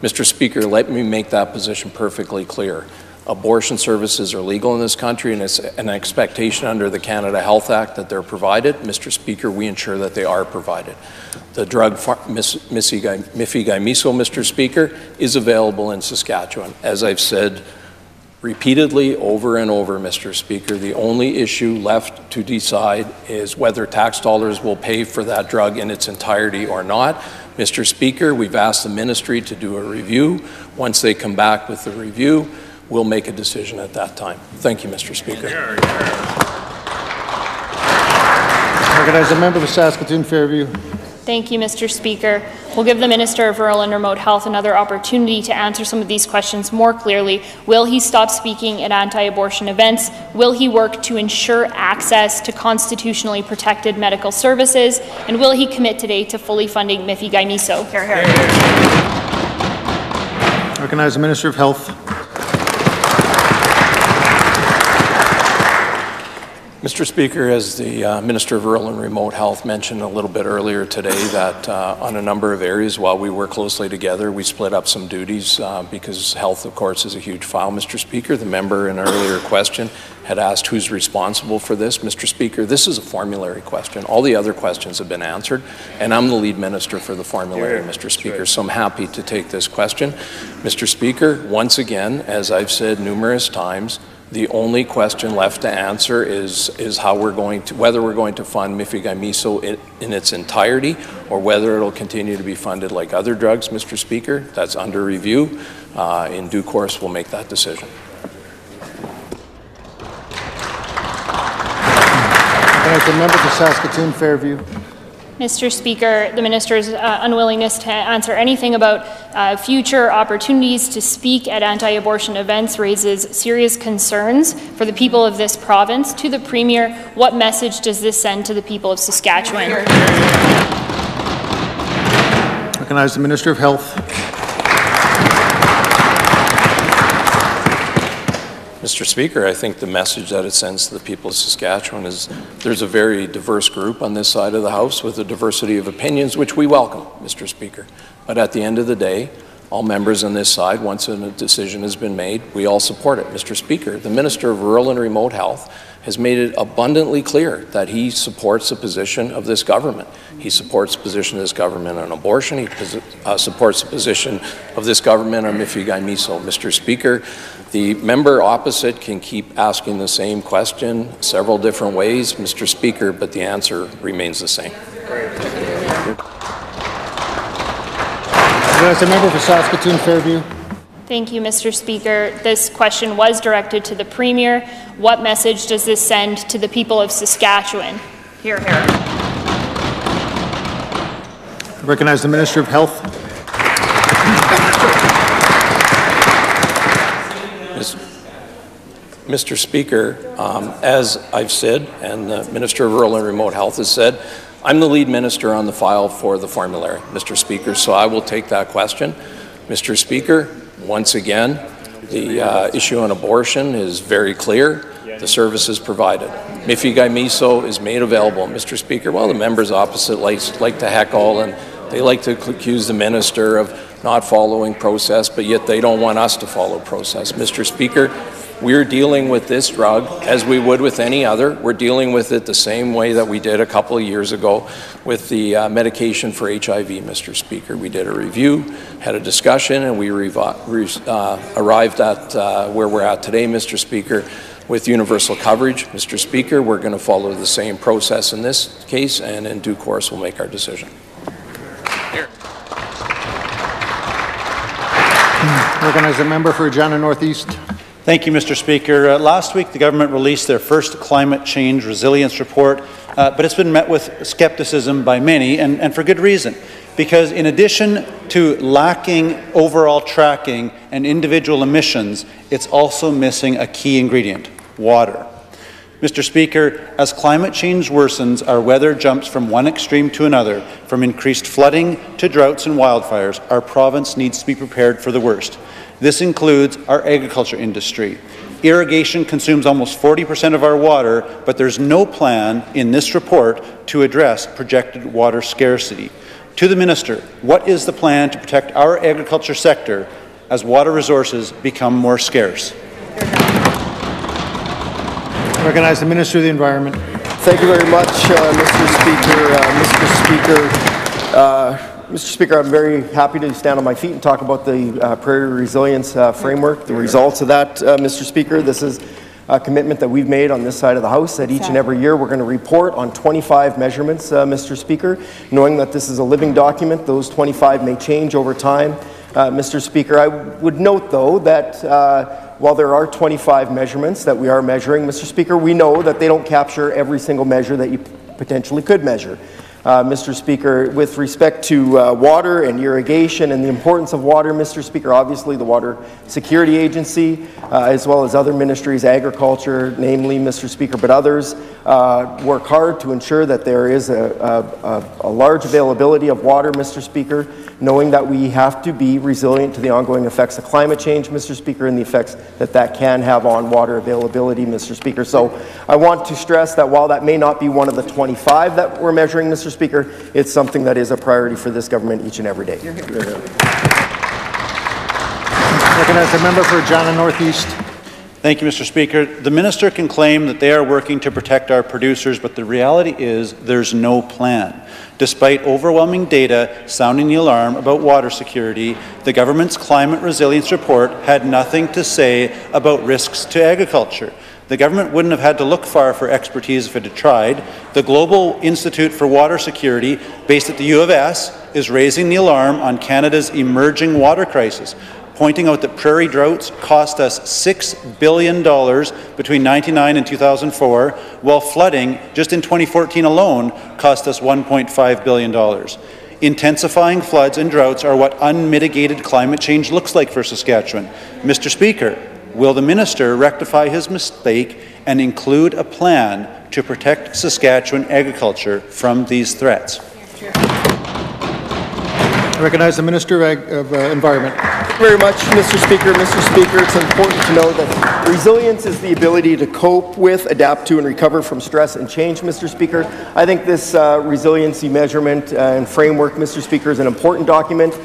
Mr. Speaker, let me make that position perfectly clear. Abortion services are legal in this country, and it's an expectation under the Canada Health Act that they're provided. Mr. Speaker, we ensure that they are provided. The drug Mifegymiso, Mr. Speaker, is available in Saskatchewan. As I've said repeatedly over and over, Mr. Speaker, the only issue left to decide is whether tax dollars will pay for that drug in its entirety or not. Mr. Speaker, we've asked the ministry to do a review. Once they come back with the review, we'll make a decision at that time. Thank you, Mr. Speaker. Recognize the member for Saskatoon Fairview. Thank you, Mr. Speaker. We'll give the Minister of Rural and Remote Health another opportunity to answer some of these questions more clearly. Will he stop speaking at anti-abortion events? Will he work to ensure access to constitutionally protected medical services? And will he commit today to fully funding Mifegymiso? Recognize the Minister of Health. Mr. Speaker, as the Minister of Rural and Remote Health mentioned a little bit earlier today, that on a number of areas, while we work closely together, we split up some duties because health, of course, is a huge file. Mr. Speaker, the member in an earlier question had asked who's responsible for this. Mr. Speaker, this is a formulary question. All the other questions have been answered, and I'm the lead minister for the formulary, Mr. Speaker, so I'm happy to take this question. Mr. Speaker, once again, as I've said numerous times, the only question left to answer is how whether we're going to fund Mifegymiso in its entirety, or whether it'll continue to be funded like other drugs, Mr. Speaker. That's under review. In due course, we'll make that decision. The member for Saskatoon Fairview. Mr. Speaker, the minister's unwillingness to answer anything about future opportunities to speak at anti-abortion events raises serious concerns for the people of this province. To the Premier, what message does this send to the people of Saskatchewan? Recognize the Minister of Health. Mr. Speaker, I think the message that it sends to the people of Saskatchewan is there's a very diverse group on this side of the House with a diversity of opinions, which we welcome, Mr. Speaker. But at the end of the day, all members on this side, once a decision has been made, we all support it. Mr. Speaker, the Minister of Rural and Remote Health has made it abundantly clear that he supports the position of this government. He supports the position of this government on abortion. He supports the position of this government on Mifegymiso. Mr. Speaker, the member opposite can keep asking the same question several different ways, Mr. Speaker, but the answer remains the same. As a member for Saskatoon Fairview. Thank you, Mr. Speaker. This question was directed to the Premier. What message does this send to the people of Saskatchewan? Hear, hear. I recognize the Minister of Health. Mr. Speaker, as I've said, and the Minister of Rural and Remote Health has said, I'm the lead minister on the file for the formulary, Mr. Speaker, so I will take that question. Mr. Speaker, once again, the issue on abortion is very clear. The service is provided. Mifegymiso is made available. Mr. Speaker, well, the members opposite like to heckle, and they like to accuse the minister of not following process, but yet they don't want us to follow process. Mr. Speaker, we're dealing with this drug as we would with any other. We're dealing with it the same way that we did a couple of years ago with the medication for HIV, Mr. Speaker. We did a review, had a discussion, and we arrived at where we're at today, Mr. Speaker, with universal coverage. Mr. Speaker, we're going to follow the same process in this case, and in due course, we'll make our decision. Recognize the member for Regina Northeast. Thank you, Mr. Speaker. Last week, the government released their first climate change resilience report, but it's been met with skepticism by many, and for good reason. Because in addition to lacking overall tracking and individual emissions, it's also missing a key ingredient: water. Mr. Speaker, as climate change worsens, our weather jumps from one extreme to another, from increased flooding to droughts and wildfires. Our province needs to be prepared for the worst. This includes our agriculture industry. Irrigation consumes almost 40% of our water, but there's no plan in this report to address projected water scarcity. To the Minister, what is the plan to protect our agriculture sector as water resources become more scarce? I recognize the Minister of the Environment. Thank you very much, Mr. Speaker, I'm very happy to stand on my feet and talk about the Prairie Resilience Framework, the results of that, Mr. Speaker. This is a commitment that we've made on this side of the House that each and every year we're going to report on 25 measurements, Mr. Speaker, knowing that this is a living document. Those 25 may change over time. Mr. Speaker, I would note, though, that while there are 25 measurements that we are measuring, Mr. Speaker, we know that they don't capture every single measure that you potentially could measure. Mr. Speaker, with respect to water and irrigation and the importance of water, Mr. Speaker, obviously the Water Security Agency, as well as other ministries, agriculture, namely, Mr. Speaker, but others, work hard to ensure that there is a large availability of water, Mr. Speaker, knowing that we have to be resilient to the ongoing effects of climate change, Mr. Speaker, and the effects that that can have on water availability, Mr. Speaker. So I want to stress that while that may not be one of the 25 that we're measuring, Mr. Speaker, it's something that is a priority for this government each and every day. Recognize the member for Regina Northeast. Thank you, Mr. Speaker. The minister can claim that they are working to protect our producers, but the reality is there's no plan. Despite overwhelming data sounding the alarm about water security, the government's climate resilience report had nothing to say about risks to agriculture. The government wouldn't have had to look far for expertise if it had tried. The Global Institute for Water Security, based at the U of S, is raising the alarm on Canada's emerging water crisis, pointing out that prairie droughts cost us $6 billion between 1999 and 2004, while flooding, just in 2014 alone, cost us $1.5 billion. Intensifying floods and droughts are what unmitigated climate change looks like for Saskatchewan. Mr. Speaker, will the minister rectify his mistake and include a plan to protect Saskatchewan agriculture from these threats? I recognize the Minister of Environment. Thank you very much, Mr. Speaker. Mr. Speaker, it's important to know that resilience is the ability to cope with, adapt to, and recover from stress and change, Mr. Speaker. I think this resiliency measurement and framework, Mr. Speaker, is an important document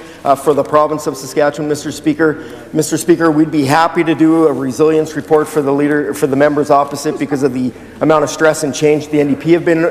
for the province of Saskatchewan, Mr. Speaker. Mr. Speaker, we'd be happy to do a resilience report for the members opposite because of the amount of stress and change the NDP have been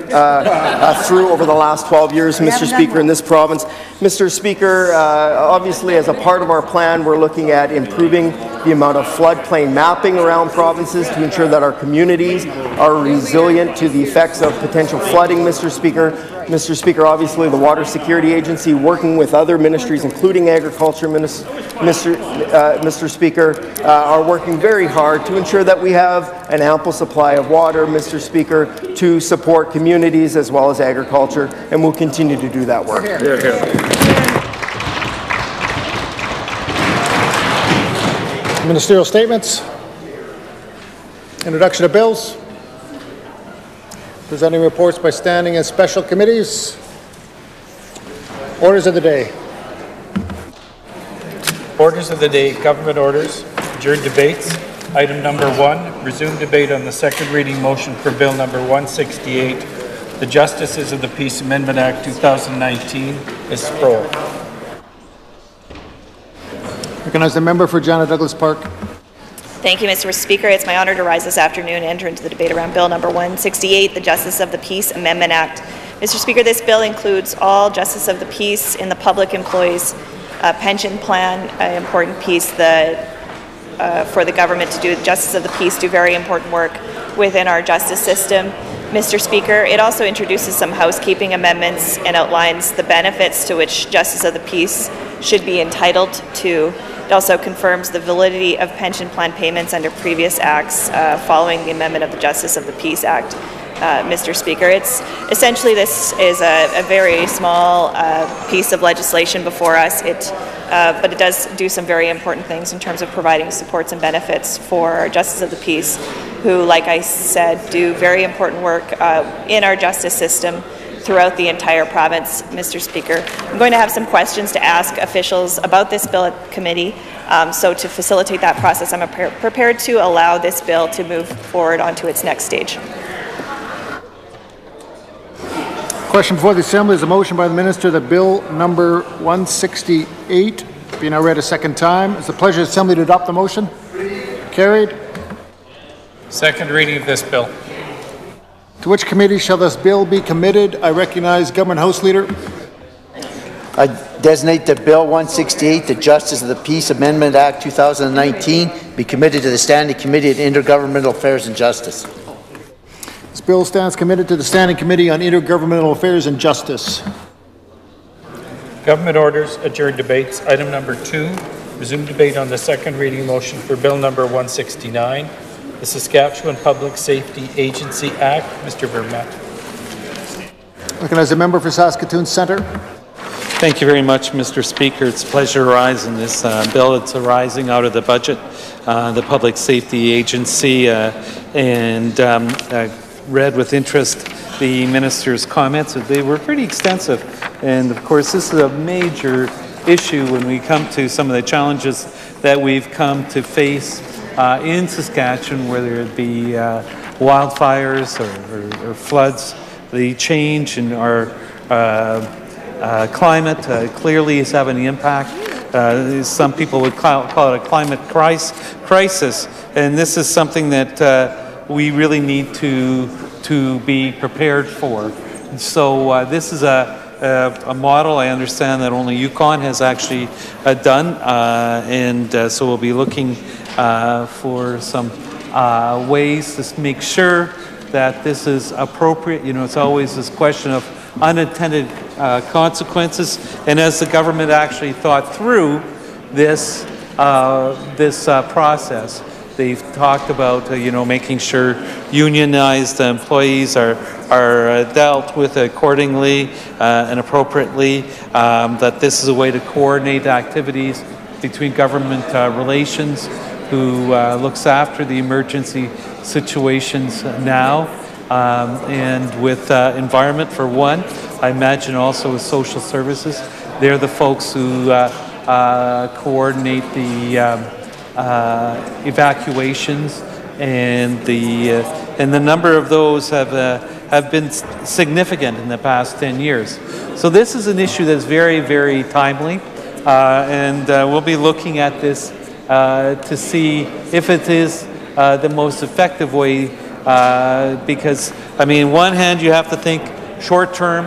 through over the last 12 years, Mr. Speaker, in this province. Mr. Speaker, obviously as a part of our plan, we're looking at improving the amount of floodplain mapping around provinces to ensure that our communities are resilient to the effects of potential flooding, Mr. Speaker. Mr. Speaker, obviously the Water Security Agency, working with other ministries, including Agriculture, Mr. Speaker, are working very hard to ensure that we have an ample supply of water, Mr. Speaker, to support communities as well as agriculture, and we'll continue to do that work. Here, here. Ministerial statements. Introduction of bills. Presenting reports by standing and special committees. Orders of the day. Orders of the day, government orders, adjourned debates. Item number 1, resume debate on the second reading motion for Bill number 168, the Justices of the Peace Amendment Act 2019, is Sproul. Recognize the member for Regina Douglas Park. Thank you, Mr. Speaker. It's my honor to rise this afternoon and enter into the debate around Bill number 168, the Justice of the Peace Amendment Act. Mr. Speaker, this bill includes all Justice of the Peace in the public employees pension plan, an important piece that for the government to do. Justice of the Peace do very important work within our justice system. Mr. Speaker, it also introduces some housekeeping amendments and outlines the benefits to which Justice of the Peace should be entitled to. It also confirms the validity of pension plan payments under previous acts following the amendment of the Justice of the Peace Act. Mr. Speaker, it's essentially this is a very small piece of legislation before us. But it does do some very important things in terms of providing supports and benefits for Justice of the Peace, who, like I said, do very important work in our justice system throughout the entire province, Mr. Speaker. I'm going to have some questions to ask officials about this bill at committee. So to facilitate that process, I'm prepared to allow this bill to move forward onto its next stage. Question before the Assembly is a motion by the Minister that Bill number 168 be now read a second time. It's the pleasure of the Assembly to adopt the motion. Carried. Second reading of this bill. To which committee shall this bill be committed? I recognize Government House Leader. I designate that Bill 168, the Justice of the Peace Amendment Act 2019, be committed to the Standing Committee on Intergovernmental Affairs and Justice. This bill stands committed to the Standing Committee on Intergovernmental Affairs and Justice. Government orders, adjourned debates. Item number 2, resume debate on the second reading motion for Bill number 169, the Saskatchewan Public Safety Agency Act. Mr. Vermette. Recognize the member for Saskatoon Centre. Thank you very much, Mr. Speaker. It's a pleasure to rise in this bill. It's arising out of the budget, the Public Safety Agency, and read with interest the minister's comments. They were pretty extensive, and of course this is a major issue when we come to some of the challenges that we've come to face in Saskatchewan, whether it be wildfires or floods. The change in our climate clearly is having an impact. Some people would call it a climate crisis, and this is something that we really need to be prepared for. And so this is a model I understand that only Yukon has actually done, and so we'll be looking for some ways to make sure that this is appropriate. You know, it's always this question of unintended consequences, and as the government actually thought through this process, they've talked about making sure unionized employees are dealt with accordingly and appropriately, that this is a way to coordinate activities between government relations, who looks after the emergency situations now, and with environment for one. I imagine also with social services. They're the folks who coordinate the evacuations, and the number of those have been significant in the past 10 years. So this is an issue that's very, very timely, and we'll be looking at this to see if it is the most effective way, because, I mean, on one hand, you have to think short term,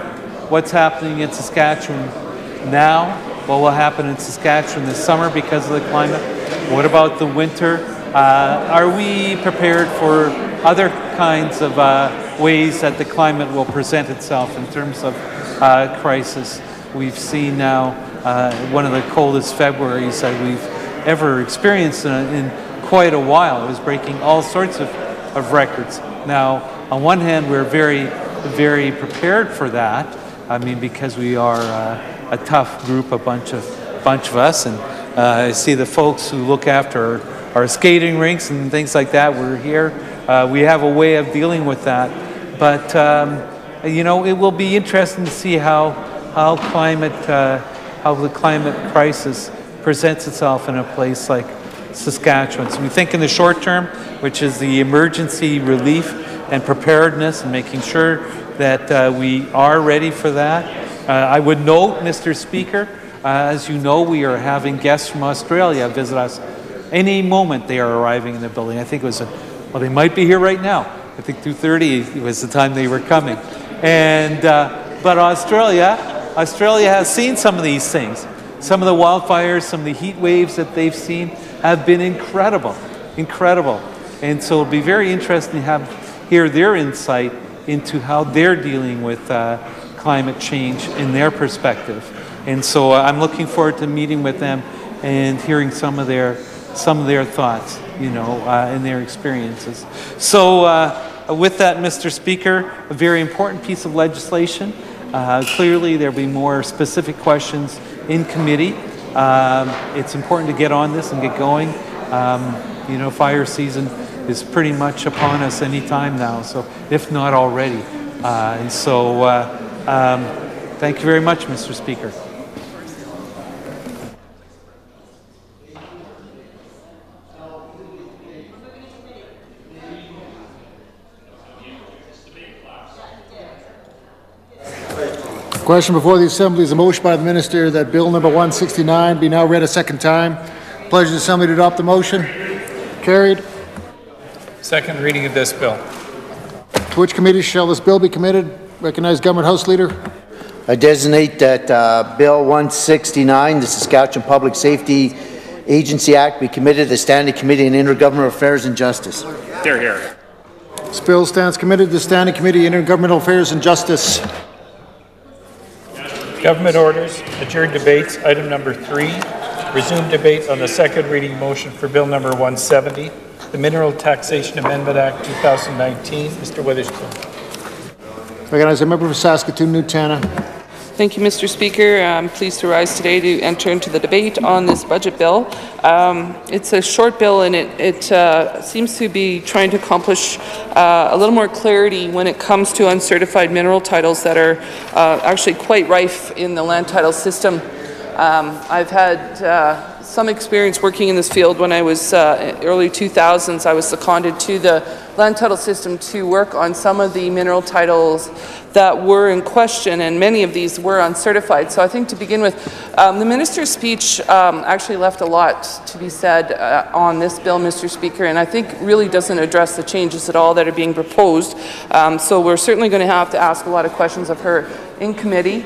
what's happening in Saskatchewan now, what will happen in Saskatchewan this summer because of the climate, what about the winter? Are we prepared for other kinds of ways that the climate will present itself in terms of crisis? We've seen now one of the coldest Februaries that we've ever experienced in quite a while. It was breaking all sorts of records. Now, on one hand, we're very, very prepared for that. I mean, because we are a tough group, a bunch of us, and I see the folks who look after our skating rinks and things like that. We're here. We have a way of dealing with that. But it will be interesting to see how the climate crisis presents itself in a place like Saskatchewan. So we think in the short term, which is the emergency relief and preparedness and making sure that we are ready for that. I would note, Mr. Speaker, as you know, we are having guests from Australia visit us. Any moment they are arriving in the building. I think it was, well, they might be here right now. I think 2:30 was the time they were coming. And, but Australia has seen some of these things. Some of the wildfires, some of the heat waves that they've seen have been incredible. And so it'll be very interesting to hear their insight into how they're dealing with climate change in their perspective. And so I'm looking forward to meeting with them and hearing some of their thoughts, and their experiences. So with that, Mr. Speaker, a very important piece of legislation. Clearly, there'll be more specific questions in committee. It's important to get on this and get going. Fire season is pretty much upon us any time now, so if not already. And so thank you very much, Mr. Speaker. Question before the Assembly is a motion by the Minister that Bill number 169 be now read a second time. Pleasure to the Assembly to adopt the motion. Carried. Second reading of this bill. To which committee shall this bill be committed? Recognize Government House Leader. I designate that Bill 169, the Saskatchewan Public Safety Agency Act, be committed to the Standing Committee on Intergovernmental Affairs and Justice. Hear, hear. This bill stands committed to the Standing Committee on Intergovernmental Affairs and Justice. Government orders, adjourned debates, item number 3, resume debate on the second reading motion for Bill number 170, the Mineral Taxation Amendment Act 2019. Mr. Witherspoon. Recognize the member for Saskatoon-Newtana. Thank you, Mr. Speaker. I'm pleased to rise today to enter into the debate on this budget bill. It's a short bill, and it seems to be trying to accomplish a little more clarity when it comes to uncertified mineral titles that are actually quite rife in the land title system. I've had some experience working in this field. When I was early 2000s, I was seconded to the land title system to work on some of the mineral titles that were in question, and many of these were uncertified. So I think to begin with, the minister's speech actually left a lot to be said on this bill, Mr. Speaker, and I think really doesn't address the changes at all that are being proposed. So we're certainly going to have to ask a lot of questions of her in committee,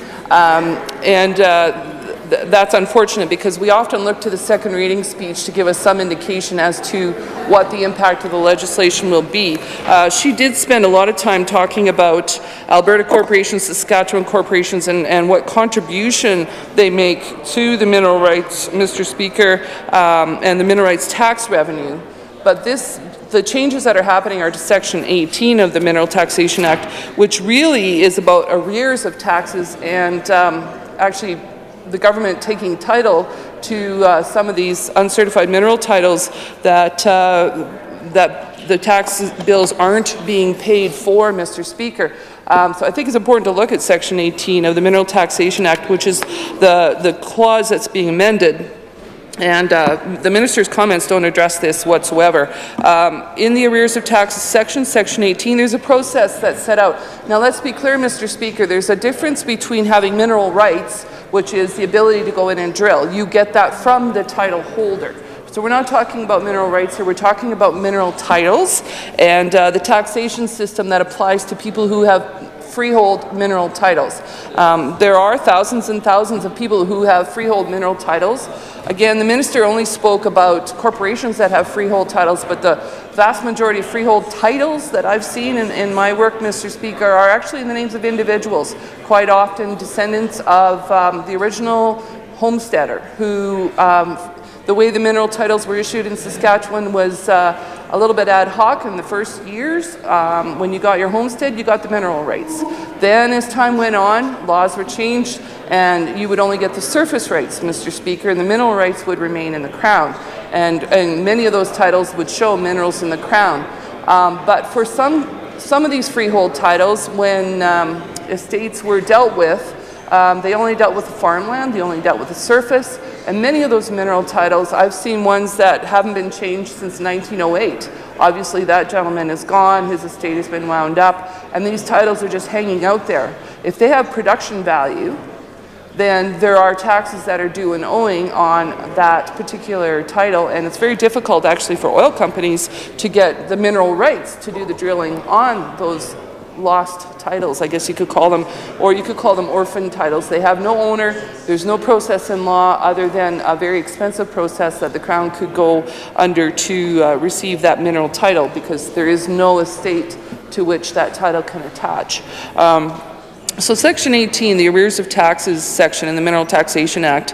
that's unfortunate because we often look to the second reading speech to give us some indication as to what the impact of the legislation will be. She did spend a lot of time talking about Alberta corporations, Saskatchewan corporations, and what contribution they make to the mineral rights, Mr. Speaker, and the mineral rights tax revenue. But the changes that are happening are to Section 18 of the Mineral Taxation Act, which really is about arrears of taxes and actually the government taking title to some of these uncertified mineral titles that the tax bills aren't being paid for, Mr. Speaker. So I think it's important to look at Section 18 of the Mineral Taxation Act, which is the clause that's being amended. And the minister's comments don't address this whatsoever. In the arrears of taxes section, Section 18, there's a process that's set out. Now let's be clear, Mr. Speaker, there's a difference between having mineral rights, which is the ability to go in and drill. You get that from the title holder. So we're not talking about mineral rights here, we're talking about mineral titles and the taxation system that applies to people who have freehold mineral titles. There are thousands and thousands of people who have freehold mineral titles. Again, the minister only spoke about corporations that have freehold titles, but the vast majority of freehold titles that I've seen in my work, Mr. Speaker, are actually in the names of individuals, quite often descendants of the original homesteader who the way the mineral titles were issued in Saskatchewan was a little bit ad hoc in the first years. When you got your homestead, you got the mineral rights. Then as time went on, laws were changed and you would only get the surface rights, Mr. Speaker, and the mineral rights would remain in the Crown. And many of those titles would show minerals in the Crown. But for some of these freehold titles, when estates were dealt with, they only dealt with the farmland, they only dealt with the surface, and many of those mineral titles, I've seen ones that haven't been changed since 1908. Obviously that gentleman is gone, his estate has been wound up, and these titles are just hanging out there. If they have production value, then there are taxes that are due and owing on that particular title, and it's very difficult actually for oil companies to get the mineral rights to do the drilling on those lost titles, I guess you could call them, or you could call them orphan titles. They have no owner, there's no process in law other than a very expensive process that the Crown could go under to receive that mineral title, because there is no estate to which that title can attach. So Section 18, the arrears of taxes section in the Mineral Taxation Act,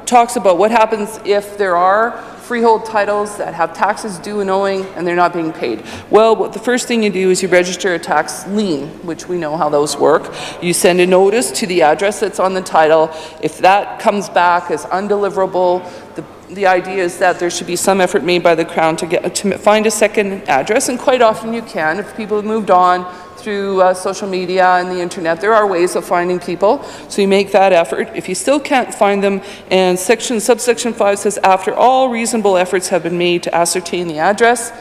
talks about what happens if there are freehold titles that have taxes due and owing and they're not being paid. Well, the first thing you do is you register a tax lien, which we know how those work. You send a notice to the address that's on the title. If that comes back as undeliverable, the idea is that there should be some effort made by the Crown to find a second address, and quite often you can. If people have moved on through social media and the internet, there are ways of finding people, so you make that effort. If you still can't find them, and subsection 5 says, after all reasonable efforts have been made to ascertain the address,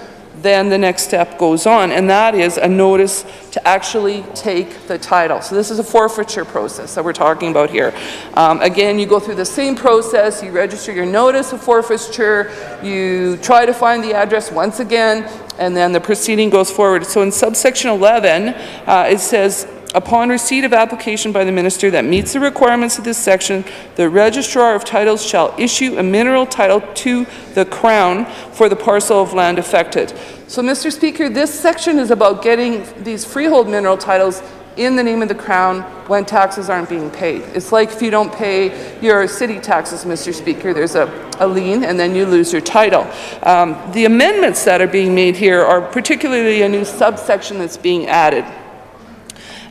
then the next step goes on, and that is a notice to actually take the title. So this is a forfeiture process that we're talking about here. Again, you go through the same process, you register your notice of forfeiture, you try to find the address once again, and then the proceeding goes forward. So in subsection 11, it says, upon receipt of application by the minister that meets the requirements of this section, the registrar of titles shall issue a mineral title to the Crown for the parcel of land affected. So, Mr. Speaker, this section is about getting these freehold mineral titles in the name of the Crown when taxes aren't being paid. It's like if you don't pay your city taxes, Mr. Speaker, there's a lien and then you lose your title. The amendments that are being made here are particularly a new subsection that's being added.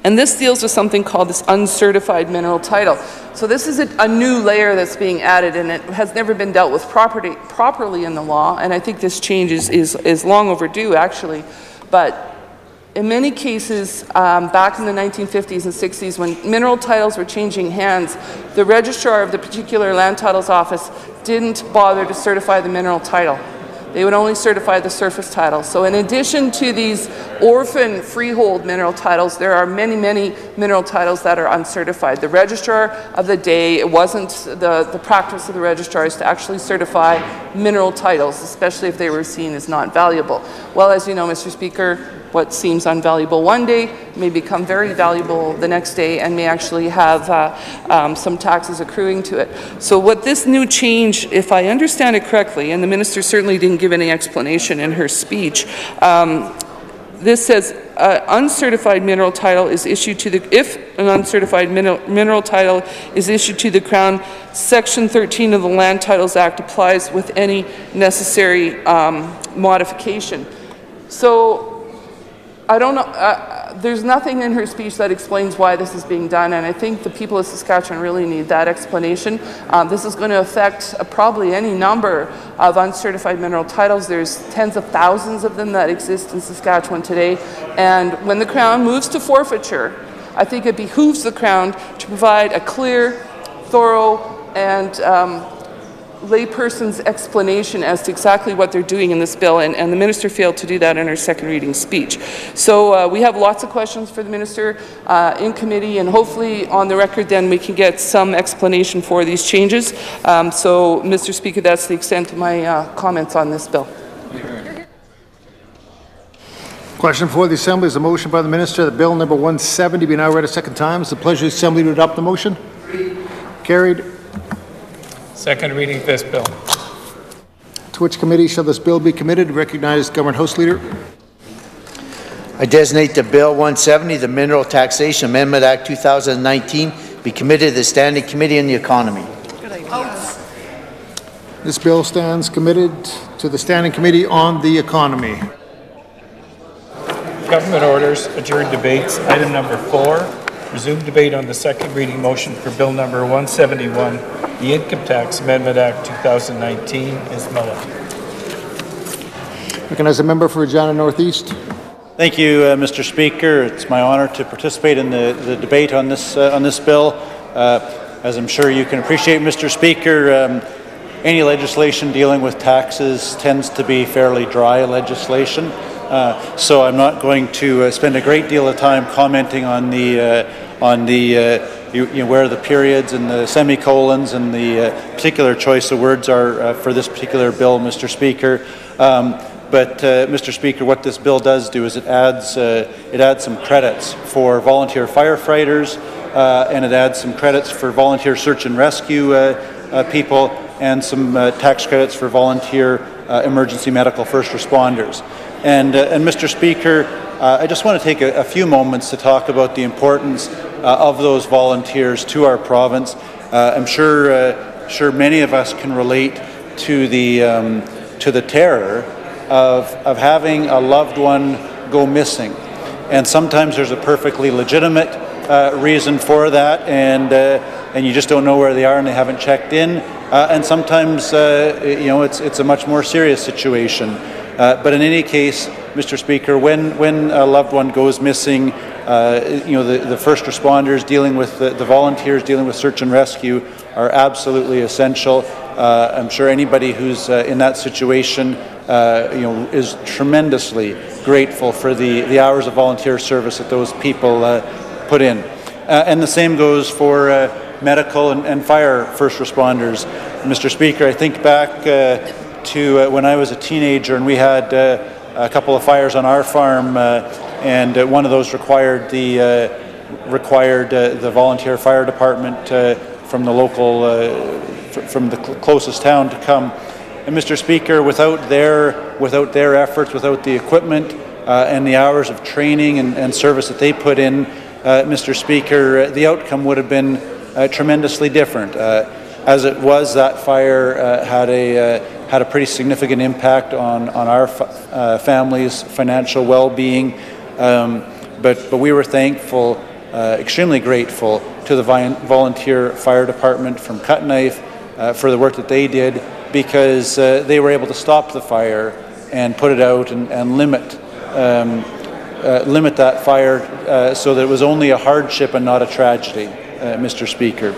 And this deals with something called this uncertified mineral title. So this is a new layer that's being added, and it has never been dealt with properly in the law, and I think this change is long overdue, actually. But in many cases, back in the 1950s and 60s, when mineral titles were changing hands, the registrar of the particular land titles office didn't bother to certify the mineral title. They would only certify the surface title. So in addition to these orphan freehold mineral titles, there are many, many mineral titles that are uncertified. The registrar of the day, it wasn't the practice of the registrars to actually certify mineral titles, especially if they were seen as not valuable. Well, as you know, Mr. Speaker, what seems unvaluable one day may become very valuable the next day and may actually have some taxes accruing to it. So what this new change, if I understand it correctly, and the minister certainly didn't give any explanation in her speech, this says uncertified mineral title is issued to the, if an uncertified mineral title is issued to the Crown, Section 13 of the Land Titles Act applies with any necessary modification. So I don't know, there's nothing in her speech that explains why this is being done, and I think the people of Saskatchewan really need that explanation. This is going to affect probably any number of uncertified mineral titles. There's tens of thousands of them that exist in Saskatchewan today, and when the Crown moves to forfeiture, I think it behooves the Crown to provide a clear, thorough, and layperson's explanation as to exactly what they're doing in this bill, and the minister failed to do that in her second reading speech. So we have lots of questions for the minister in committee, and hopefully on the record then we can get some explanation for these changes. So, Mr. Speaker, that's the extent of my comments on this bill. Question for the Assembly is a motion by the minister that Bill number 170 be now read a second time. Is the pleasure of the Assembly to adopt the motion? Carried. Second reading of this bill. To which committee shall this bill be committed? Recognized Government House Leader. I designate that Bill 170, the Mineral Taxation Amendment Act 2019, be committed to the Standing Committee on the Economy. Good idea. This bill stands committed to the Standing Committee on the Economy. Government orders, adjourned debates. Item number 4, resume debate on the second reading motion for Bill number 171, the Income Tax Amendment Act 2019 is Muller. Recognize a member for Regina Northeast. Thank you, Mr. Speaker. It's my honour to participate in the debate on this bill. As I'm sure you can appreciate, Mr. Speaker, any legislation dealing with taxes tends to be fairly dry legislation. So I'm not going to spend a great deal of time commenting on where the periods and the semicolons and the particular choice of words are for this particular bill, Mr. Speaker. But Mr. Speaker, what this bill does do is it adds some credits for volunteer firefighters, and it adds some credits for volunteer search and rescue people, and some tax credits for volunteer emergency medical first responders. And Mr. Speaker, I just want to take a few moments to talk about the importance of those volunteers to our province. I'm sure many of us can relate to the terror of having a loved one go missing, and sometimes there's a perfectly legitimate reason for that, and you just don't know where they are and they haven't checked in, and sometimes it's a much more serious situation. But in any case, Mr. Speaker, when a loved one goes missing, the first responders dealing with the volunteers dealing with search and rescue are absolutely essential. I'm sure anybody who's in that situation, is tremendously grateful for the hours of volunteer service that those people put in. And the same goes for medical and fire first responders. Mr. Speaker, I think back to when I was a teenager and we had a couple of fires on our farm, and one of those required the volunteer fire department from the local, from the closest town to come. And Mr. Speaker, without their efforts, without the equipment and the hours of training and service that they put in, Mr. Speaker, the outcome would have been tremendously different. As it was, that fire had a pretty significant impact on our family's financial well-being. but we were thankful, extremely grateful to the volunteer fire department from Cut Knife for the work that they did, because they were able to stop the fire and put it out and limit that fire so that it was only a hardship and not a tragedy, Mr. Speaker.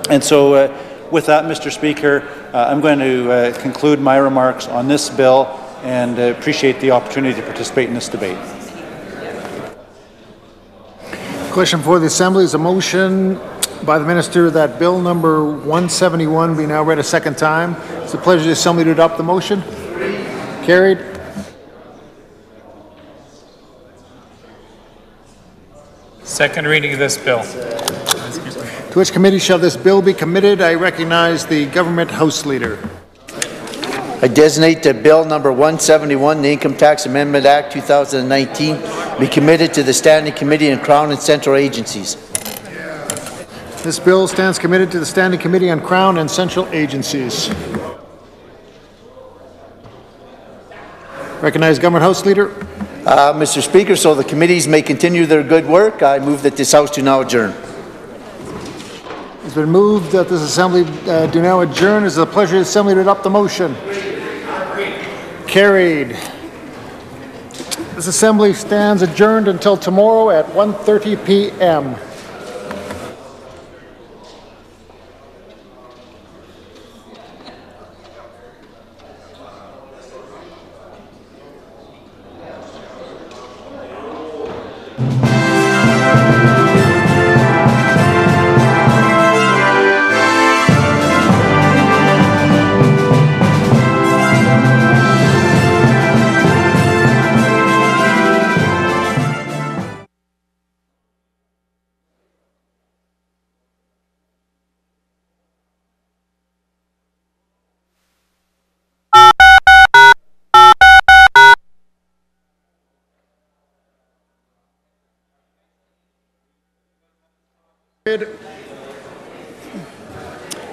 And so with that, Mr. Speaker, I'm going to conclude my remarks on this bill and appreciate the opportunity to participate in this debate. Question for the Assembly is a motion by the Minister that Bill number 171 be now read a second time. It's a pleasure to the Assembly to adopt the motion. Carried. Second reading of this bill. To which committee shall this bill be committed? I recognize the Government House Leader. I designate that Bill number 171, the Income Tax Amendment Act 2019, be committed to the Standing Committee on Crown and Central Agencies. This bill stands committed to the Standing Committee on Crown and Central Agencies. Recognize Government House Leader. Mr. Speaker, so the committees may continue their good work, I move that this House do now adjourn. It's been moved that this Assembly do now adjourn. It is a pleasure of the Assembly to adopt the motion. Carried. This Assembly stands adjourned until tomorrow at 1:30 p.m.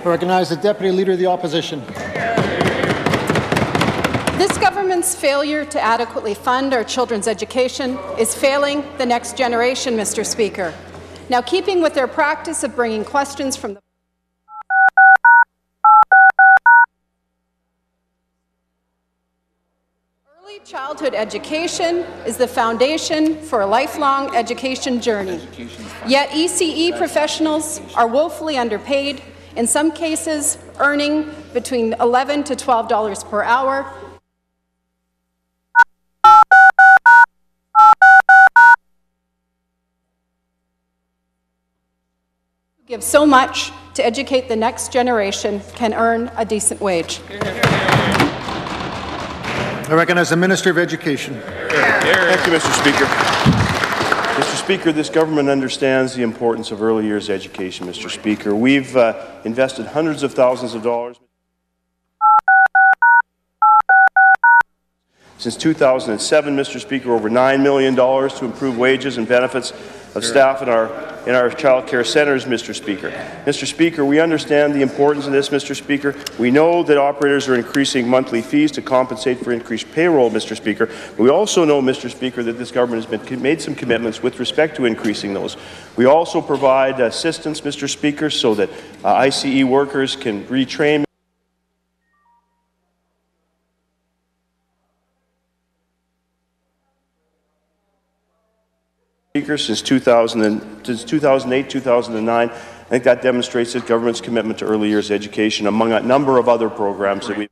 I recognize the Deputy Leader of the Opposition. This government's failure to adequately fund our children's education is failing the next generation, Mr. Speaker. Now, keeping with their practice of bringing questions from the early childhood education is the foundation for a lifelong education journey. Yet ECE professionals are woefully underpaid, in some cases earning between $11 to $12 per hour. Who give so much to educate the next generation can earn a decent wage. I recognize the Minister of Education. Thank you, Mr. Speaker. Mr. Speaker, this government understands the importance of early years education, Mr. Speaker. We've invested hundreds of thousands of dollars since 2007, Mr. Speaker, over $9 million to improve wages and benefits of staff in our child care centres, Mr. Speaker. Mr. Speaker, we understand the importance of this, Mr. Speaker. We know that operators are increasing monthly fees to compensate for increased payroll, Mr. Speaker. We also know, Mr. Speaker, that this government has made some commitments with respect to increasing those. We also provide assistance, Mr. Speaker, so that ICE workers can retrain. Since 2008, 2009. I think that demonstrates the government's commitment to early years education, among a number of other programs that we.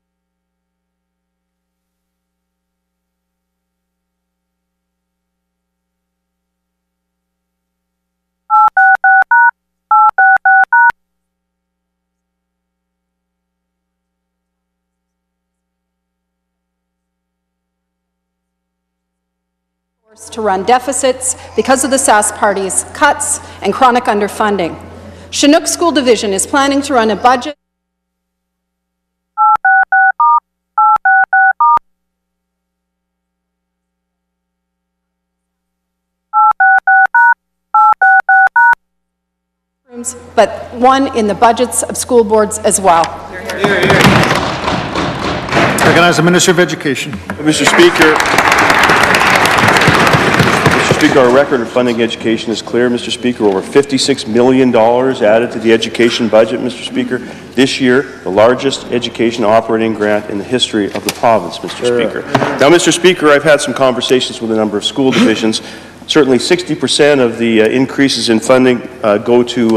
To run deficits because of the Sask Party's cuts and chronic underfunding. Chinook School Division is planning to run a budget but one in the budgets of school boards as well. Recognize the Minister of Education. Mr. Speaker, Speaker, our record of funding education is clear, Mr. Speaker. Over $56 million added to the education budget, Mr. Speaker. This year, the largest education operating grant in the history of the province, Mr. Speaker. Now, Mr. Speaker, I've had some conversations with a number of school divisions. Certainly 60% of the increases in funding go to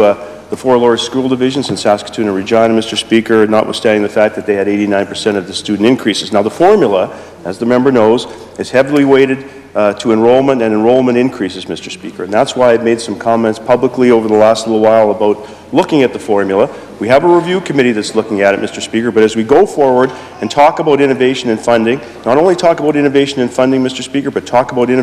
the four lower school divisions in Saskatoon and Regina, Mr. Speaker, notwithstanding the fact that they had 89% of the student increases. Now, the formula, as the member knows, is heavily weighted to enrollment and enrollment increases, Mr. Speaker. And that's why I've made some comments publicly over the last little while about looking at the formula. We have a review committee that's looking at it, Mr. Speaker, but as we go forward and talk about innovation and funding, not only talk about innovation and funding, Mr. Speaker, but talk about innovation